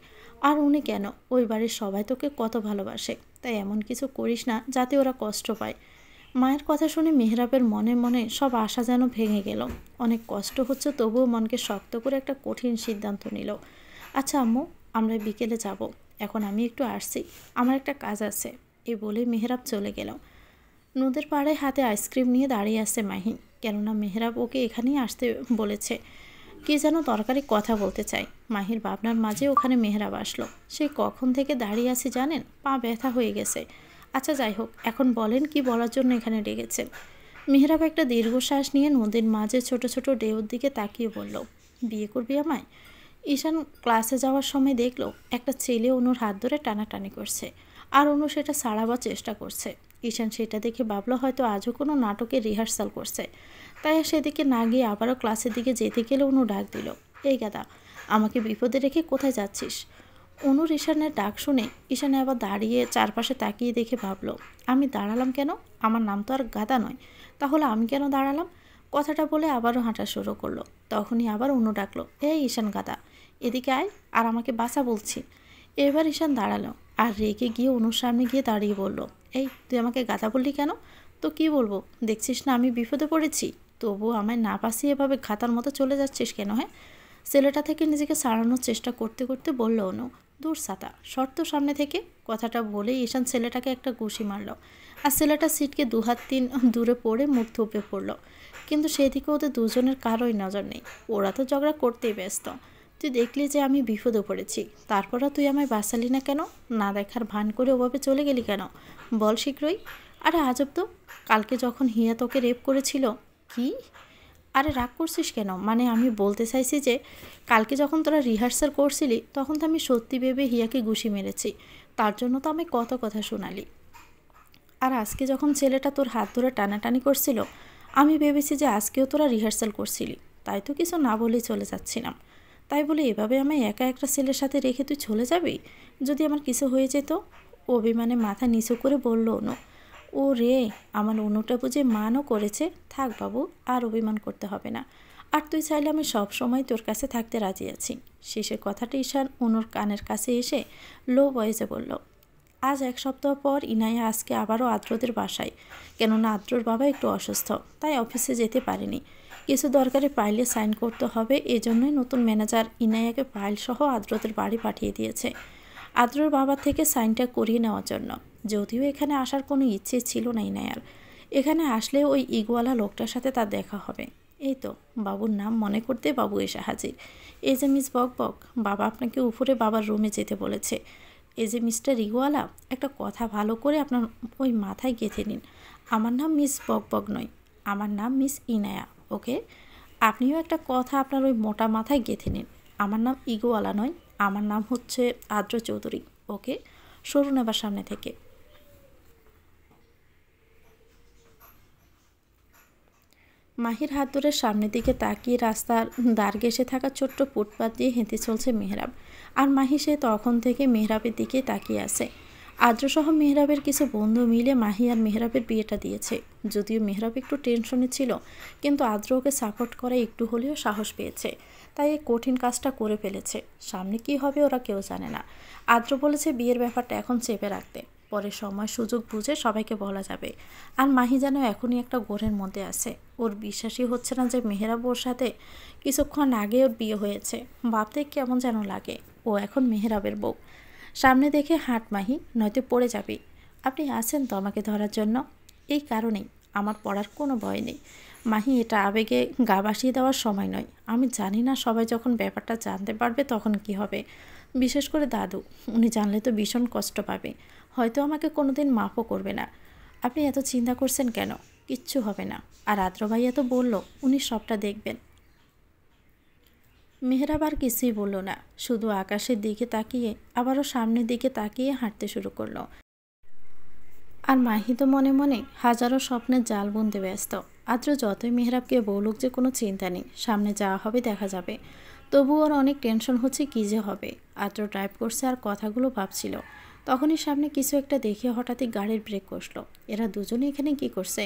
আর উনি কেন, ওই বাড়ির সবাই তোকে কত ভালোবাসে। তাই এমন কিছু করিস না যাতে ওরা কষ্ট পায়। মায়ের কথা শুনে মেহরাবের মনে মনে সব আশা যেন ভেঙে গেল। অনেক কষ্ট হচ্ছে, তবুও মনকে শক্ত করে একটা কঠিন সিদ্ধান্ত নিল। আচ্ছা আম্মু, আমরা বিকেলে যাব, এখন আমি একটু আসছি, আমার একটা কাজ আছে। এই বলে মেহরাব চলে গেল। নদীর পাড়ে হাতে আইসক্রিম নিয়ে দাঁড়িয়ে আছে মাহি, কেননা মেহরাব ওকে এখানেই আসতে বলেছে। কি যেন দরকারি কথা বলতে চাই। মাহির ভাবনার মাঝে ওখানে মেহরাব আসলো। সে কখন থেকে দাঁড়িয়ে আছে জানেন, পা ব্যথা হয়ে গেছে। আচ্ছা যাই হোক, এখন বলেন কি বলার জন্য এখানে ডেকেছেন। মেহরাব একটা দীর্ঘশ্বাস নিয়ে নদীর মাঝে ছোট ছোট ঢেউর দিকে তাকিয়ে বলল, বিয়ে করবি আমায়? ঈশান ক্লাসে যাওয়ার সময় দেখলো একটা ছেলে অনুর হাত ধরে টানাটানি করছে, আর অনু সেটা ছাড়াবার চেষ্টা করছে। ঈশান সেটা দেখে ভাবলো হয়তো আজও কোনো নাটকের রিহার্সাল করছে। তাই সেদিকে না গিয়ে আবারও ক্লাসের দিকে যেতে গেলে অনু ডাক দিল, এই গাদা, আমাকে বিপদে রেখে কোথায় যাচ্ছিস? অনুর ঈশানের ডাক শুনে ঈশানে আবার দাঁড়িয়ে চারপাশে তাকিয়ে দেখে ভাবলো, আমি দাঁড়ালাম কেন? আমার নাম তো আর গাদা নয়, তাহলে আমি কেন দাঁড়ালাম? কথাটা বলে আবারও হাঁটা শুরু করলো। তখনই আবার অনু ডাকলো, এই ঈশান গাদা, এদিকে আয়, আর আমাকে বাঁচা বলছি। এবার ঈশান দাঁড়ালো আর রেগে গিয়ে অনুর সামনে গিয়ে দাঁড়িয়ে বলল, এই তুই আমাকে গাদা বললি কেন? তো কি বলবো, দেখছিস না আমি বিপদে পড়েছি, তবু আমায় না বাঁচিয়ে এভাবে ঘাতার মতো চলে যাচ্ছিস কেন? হ্যাঁ, ছেলেটা থেকে নিজেকে সারানোর চেষ্টা করতে করতে বলল অনু, দূর সাতা, শর্ত সামনে থেকে। কথাটা বলেই ঈশান ছেলেটাকে একটা ঘুষি মারল, আর ছেলেটা সিটকে 2 হাত 3 দূরে পড়ে মুখ থুপে পড়ল। কিন্তু সেদিকে ওদের দুজনের কারোই নজর নেই, ওরা তো ঝগড়া করতেই ব্যস্ত। তুই দেখলি যে আমি বিপদে পড়েছি, তারপরও তুই আমায় বাঁচালি না কেন? না দেখার ভান করে ওভাবে চলে গেলি কেন? বল শীঘ্রই। আরে আজব তো, কালকে যখন হিয়া তোকে রেপ করেছিল। কি? আরে রাগ করছিস কেন? মানে আমি বলতে চাইছি যে কালকে যখন তোরা রিহার্সাল করছিলি তখন তো আমি সত্যি ভেবে হিয়াকে ঘুষি মেরেছি, তার জন্য তো আমি কত কথা শোনালি। আর আজকে যখন ছেলেটা তোর হাত ধরে টানাটানি করছিল, আমি ভেবেছি যে আজকেও তোরা রিহার্সাল করছিলি, তাই তো কিছু না বলেই চলে যাচ্ছিলাম। তাই বলে এভাবে আমায় একা একটা ছেলের সাথে রেখে তুই চলে যাবি? যদি আমার কিছু হয়ে যেত? অভিমানে মাথা নিচু করে বলল অনু। ও রে, আমার অনুটা বুঝে মানও করেছে। থাক বাবু, আর অভিমান করতে হবে না। আর তুই চাইলে আমি সব সময় তোর কাছে থাকতে রাজি আছি। শেষের কথাটা ঈশান অনুর কানের কাছে এসে লো ভয়েসে বলল। আজ 1 সপ্তাহ পর ইনায়া আজকে আবারও আদ্রদের বাসায়, কেননা আদ্রর বাবা একটু অসুস্থ, তাই অফিসে যেতে পারেনি। কিছু দরকারি ফাইলে সাইন করতে হবে, এজন্যই নতুন ম্যানেজার ইনায়াকে ফাইল সহ আদ্রদের বাড়ি পাঠিয়ে দিয়েছে আদ্রর বাবা থেকে সাইনটা করিয়ে নেওয়ার জন্য। যদিও এখানে আসার কোনো ইচ্ছে ছিল না ইনায়ার, এখানে আসলে ওই ইগওয়ালা লোকটার সাথে তার দেখা হবে। এই তো বাবুর নাম মনে করতে বাবু এসে হাজির। এই যে মিস বকবক, বাবা আপনাকে উপরে বাবার রুমে যেতে বলেছে। এই যে মিস্টার ইগওয়ালা, একটা কথা ভালো করে আপনার ওই মাথায় গেঁথে নিন, আমার নাম মিস বকবক নয়, আমার নাম মিস ইনায়া। ওকে, আপনিও একটা কথা আপনার ওই মোটা মাথায় গেঁথে নিন, আমার নাম ইগোওয়ালা নয়, আমার নাম হচ্ছে আদ্র চৌধুরী। ওকে, সরুন এবার সামনে থেকে। মাহির হাত ধরে সামনের দিকে তাকিয়ে রাস্তার দাঁড় ঘেঁষে থাকা ছোট্ট ফুটপাত দিয়ে হেঁটে চলছে মেহরাব। আর মাহি সে তখন থেকে মেহরাবের দিকে তাকিয়ে আছে। আদ্রসহ মেহরাবের কিছু বন্ধু মিলে মাহি আর মেহরাবের বিয়েটা দিয়েছে। যদিও মেহরাব একটু টেনশনে ছিল, কিন্তু আদ্র ওকে সাপোর্ট করে একটু হলেও সাহস পেয়েছে, তাই এই কঠিন কাজটা করে ফেলেছে। সামনে কি হবে ওরা কেউ জানে না। আদ্র বলেছে বিয়ের ব্যাপারটা এখন চেপে রাখতে, পরে সময় সুযোগ বুঝে সবাইকে বলা যাবে। আর মাহি যেন এখনই একটা ঘোরের মধ্যে আছে। ওর বিশ্বাসই হচ্ছে না যে মেহরাব ওর সাথে কিছুক্ষণ আগে ওর বিয়ে হয়েছে। ভাবতে কেমন যেন লাগে ও এখন মেহরাবের বউ। সামনে দেখে হাঁট মাহি, নয়তো পড়ে যাবি। আপনি আছেন তো আমাকে ধরার জন্য, এই কারণেই আমার পড়ার কোনো ভয় নেই। মাহি, এটা আবেগে গা ভাসিয়ে দেওয়ার সময় নয়। আমি জানি না সবাই যখন ব্যাপারটা জানতে পারবে তখন কি হবে। বিশেষ করে দাদু, উনি জানলে তো ভীষণ কষ্ট পাবে, হয়তো আমাকে কোনোদিন মাফও করবে না। আপনি এত চিন্তা করছেন কেন? কিচ্ছু হবে না। আর আদ্র ভাইয়া তো বলল উনি সবটা দেখবেন। মেহরাব আর কিছুই বলল না, শুধু আকাশের দিকে তাকিয়ে আবারও সামনের দিকে তাকিয়ে হাঁটতে শুরু করলো। আর মাহি তো মনে মনে হাজারো স্বপ্নের জাল বুনতে ব্যস্ত। আদ্র যতই মেহরাবকে বলুক যে কোনো চিন্তা নেই, সামনে যাওয়া হবে দেখা যাবে, তবু ওর অনেক টেনশন হচ্ছে কী যে হবে। আদ্র ড্রাইভ করছে আর কথাগুলো ভাবছিল। তখনই সামনে কিছু একটা দেখে হঠাৎই গাড়ির ব্রেক কষলো। এরা দুজনে এখানে কি করছে?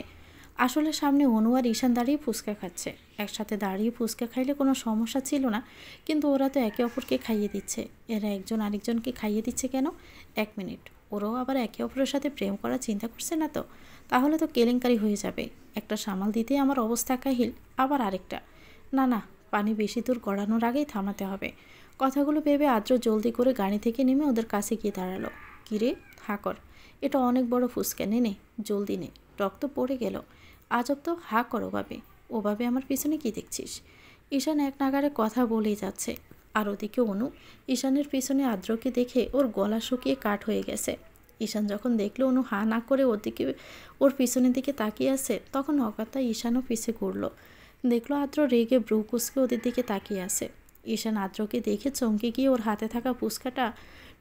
আসলে সামনে অনু আর ঈশান দাঁড়িয়ে ফুচকা খাচ্ছে। একসাথে দাঁড়িয়ে ফুচকা খাইলে কোনো সমস্যা ছিল না, কিন্তু ওরা তো একে অপরকে খাইয়ে দিচ্ছে। এরা একজন আরেকজনকে খাইয়ে দিচ্ছে কেন? 1 মিনিট, ওরাও আবার একে অপরের সাথে প্রেম করার চিন্তা করছে না তো? তাহলে তো কেলেঙ্কারি হয়ে যাবে। একটা সামাল দিতেই আমার অবস্থা কাহিল, আবার আরেকটা। না না, পানি বেশি দূর গড়ানোর আগেই থামাতে হবে। কথাগুলো ভেবে আদ্র জলদি করে গাড়ি থেকে নেমে ওদের কাছে গিয়ে দাঁড়ালো। কিরে, হা কর, এটা অনেক বড় ফুচকা, নে নে জলদি নে, রক্ত পড়ে গেল। আজব তো, হা করো ভাবে। ওভাবে আমার পিছনে কি দেখছিস? ঈশান এক নাগারে কথা বলেই যাচ্ছে। আর ওদিকে অনু ঈশানের পিছনে আদ্রকে দেখে ওর গলা শুকিয়ে কাঠ হয়ে গেছে। ঈশান যখন দেখলো অনু হা না করে ওর পিছনের দিকে তাকিয়ে আছে, তখন অকাতায় ঈশানও পিছে ঘুরল। দেখলো আদ্র রেগে ব্রু কুচকে ওদের দিকে তাকিয়ে আছে। ঈশান আদ্রকে দেখে চমকে গিয়ে ওর হাতে থাকা ফুচকাটা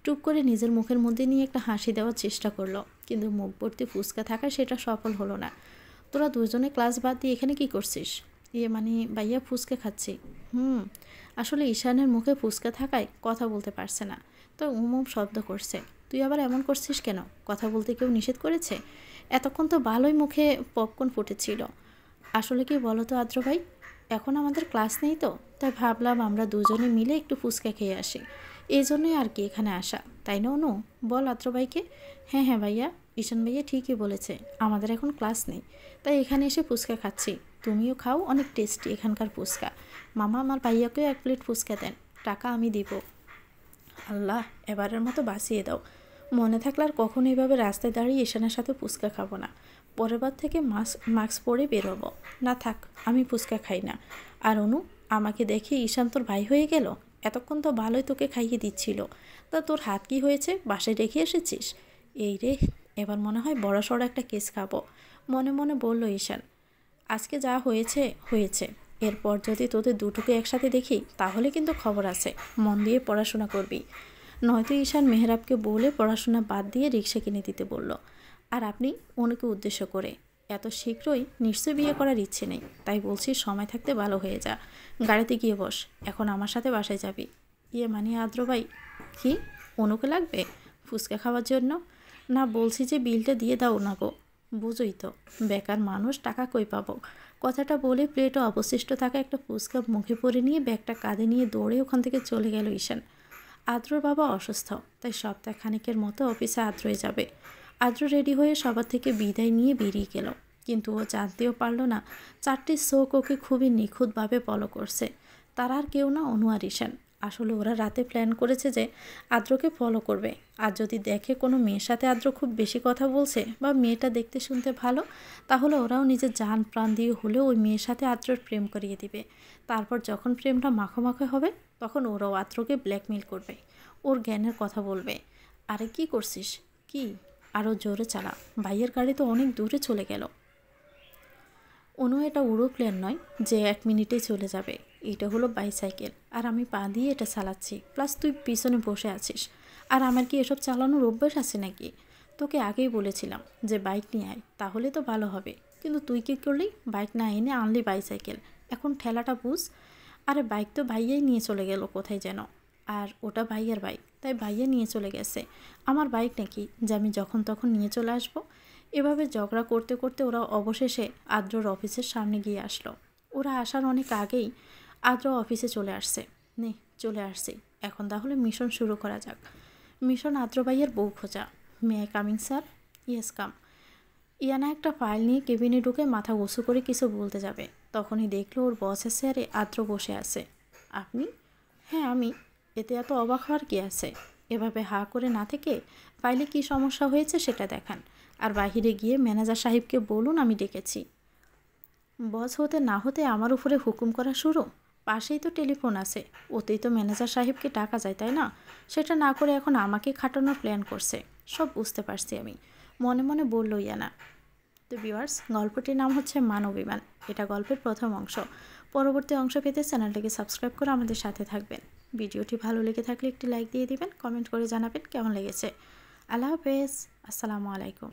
টুপ করে নিজের মুখের মধ্যে নিয়ে একটা হাসি দেওয়ার চেষ্টা করলো, কিন্তু মুখ ভর্তি ফুচকা থাকায় সেটা সফল হলো না। তোরা দুজনে ক্লাস বাদ দিয়ে এখানে কি করছিস? মানে ভাইয়া ফুচকা খাচ্ছি। আসলে ঈশানের মুখে ফুচকা থাকায় কথা বলতে পারছে না, তো শব্দ করছে। তুই আবার এমন করছিস কেন? কথা বলতে কেউ নিষেধ করেছে? এতক্ষণ তো ভালোই মুখে পপকর্ন ফুটেছিল। আসলে কি বলো তো আদ্র ভাই, এখন আমাদের ক্লাস নেই তো, তাই ভাবলাম আমরা দুজনে মিলে একটু ফুচকা খেয়ে আসি। এই জন্যই আর কি এখানে আসা, তাই না অনু? বল আদ্র ভাইকে। হ্যাঁ হ্যাঁ ভাইয়া, ঈশান ভাইয়া ঠিকই বলেছে, আমাদের এখন ক্লাস নেই, তাই এখানে এসে ফুচকা খাচ্ছি। তুমিও খাও, অনেক টেস্টি এখানকার ফুচকা। মামা আমার ভাইয়াকেও 1 প্লেট ফুচকা দেন, টাকা আমি দিব। আল্লাহ, এবারের মতো বাঁচিয়ে দাও। মনে থাকলে আর কখনো এইভাবে রাস্তায় দাঁড়িয়ে ঈশানের সাথে ফুচকা খাবো না। পরের বার থেকে মাস্ক পরে বেরোবো। না থাক, আমি ফুচকা খাই না। আর অনু, আমাকে দেখে ঈশান তোর ভাই হয়ে গেল? এতক্ষণ তো ভালোই তোকে খাইয়ে দিচ্ছিল, তা তোর হাত কি হয়েছে? বাসায় রেখে এসেছিস? এই রে, এবার মনে হয় বড়সড় একটা কেস খাবো, মনে মনে বলল ঈশান। আজকে যা হয়েছে হয়েছে, এরপর যদি তোদের দুটোকে একসাথে দেখি তাহলে কিন্তু খবর আছে, মন দিয়ে পড়াশোনা করবি। নয়তো ঈশান মেহরাবকে বলে পড়াশোনা বাদ দিয়ে রিক্সা কিনে দিতে বলল। আর আপনি অনুকে উদ্দেশ্য করে, এত শীঘ্রই নিশ্চয়ই বিয়ে করার ইচ্ছে নেই, তাই বলছি সময় থাকতে ভালো হয়ে যা, গাড়িতে গিয়ে বস, এখন আমার সাথে বাসায় যাবি। মানে আদ্র ভাই, কি অনুকে লাগবে ফুচকা খাওয়ার জন্য? না, বলছি যে বিলটা দিয়ে দাও না গো। বুঝোই তো, বেকার মানুষ, টাকা কই পাবো। কথাটা বলে প্লেটে অবশিষ্ট থাকা একটা ফুচকা মুখে পরে নিয়ে ব্যাগটা কাঁধে নিয়ে দৌড়ে ওখান থেকে চলে গেল ঈশান। আদ্রর বাবা অসুস্থ, তাই সপ্তাহখানেকের মতো অফিসে আদ্রই যাবে। আদ্র রেডি হয়ে সবার থেকে বিদায় নিয়ে বেরিয়ে গেল, কিন্তু ও জানতেও পারল না 4টি চোখ ওকে খুবই নিখুঁতভাবে ফলো করছে। তারা আর কেউ না, অনু আর ঈশান। আসলে ওরা রাতে প্ল্যান করেছে যে আদ্রকে ফলো করবে, আর যদি দেখে কোনো মেয়ের সাথে আদ্র খুব বেশি কথা বলছে বা মেয়েটা দেখতে শুনতে ভালো, তাহলে ওরাও নিজের জান প্রাণ দিয়ে হলেও ওই মেয়ের সাথে আদ্রর প্রেম করিয়ে দিবে। তারপর যখন প্রেমটা মাখো হবে, তখন ওরাও আদ্রকে ব্ল্যাকমেল করবে, ওর জ্ঞানের কথা বলবে। আরে কি করছিস? কি? আরও জোরে চালা, ভাইয়ের গাড়ি তো অনেক দূরে চলে গেল। অনু, এটা উড়ো প্লেন নয় যে 1 মিনিটেই চলে যাবে, এটা হলো বাইসাইকেল, আর আমি পা দিয়ে এটা চালাচ্ছি, প্লাস তুই পিছনে বসে আছিস। আর আমার কি এসব চালানোর অভ্যাস আছে নাকি? তোকে আগেই বলেছিলাম যে বাইক নিয়ে আয়, তাহলে তো ভালো হবে, কিন্তু তুই কী করলি? বাইক না এনে আনলি বাইসাইকেল। এখন ঠেলাটা বুঝ। আরে বাইক তো ভাইয়াই নিয়ে চলে গেল কোথায় যেন, আর ওটা ভাইয়ের বাইক, তাই ভাইয়া নিয়ে চলে গেছে। আমার বাইক নাকি যে আমি যখন তখন নিয়ে চলে আসব? এভাবে ঝগড়া করতে করতে ওরা অবশেষে আদ্রর অফিসের সামনে গিয়ে আসলো। ওরা আসার অনেক আগেই আদ্র অফিসে চলে আসছে। নে, চলে আসছি, এখন তাহলে মিশন শুরু করা যাক। মিশন আদ্র ভাইয়ের বউ খোঁজা। May I coming sir? Yes come. ইয়ানা একটা ফাইল নিয়ে কেবিনে ঢুকে মাথা উঁচু করে কিছু বলতে যাবে, তখনই দেখলো ওর বসের চেয়ারে আদ্র বসে আছে। আপনি? হ্যাঁ আমি। এতে এত অবাক হওয়ার কী আছে? এভাবে হা করে না থেকে ফাইলে কী সমস্যা হয়েছে সেটা দেখান, আর বাহিরে গিয়ে ম্যানেজার সাহেবকে বলুন আমি ডেকেছি। বস হতে না হতে আমার উপরে হুকুম করা শুরু? পাশেই তো টেলিফোন আছে, ওতেই তো ম্যানেজার সাহেবকে টাকা যায়, তাই না? সেটা না করে এখন আমাকে খাটানোর প্ল্যান করছে। সব বুঝতে পারছি আমি, মনে মনে বলল ইয়ানা। তো ভিউয়ার্স, গল্পটির নাম হচ্ছে মানবিমান। এটা গল্পের প্রথম অংশ। পরবর্তী অংশ পেতে চ্যানেলটিকে সাবস্ক্রাইব করে আমাদের সাথে থাকবেন। ভিডিওটি ভালো লেগে থাকলে একটি লাইক দিয়ে দিবেন, কমেন্ট করে জানাবেন কেমন লেগেছে। আল্লাহ হাফেজ, আসসালামু আলাইকুম।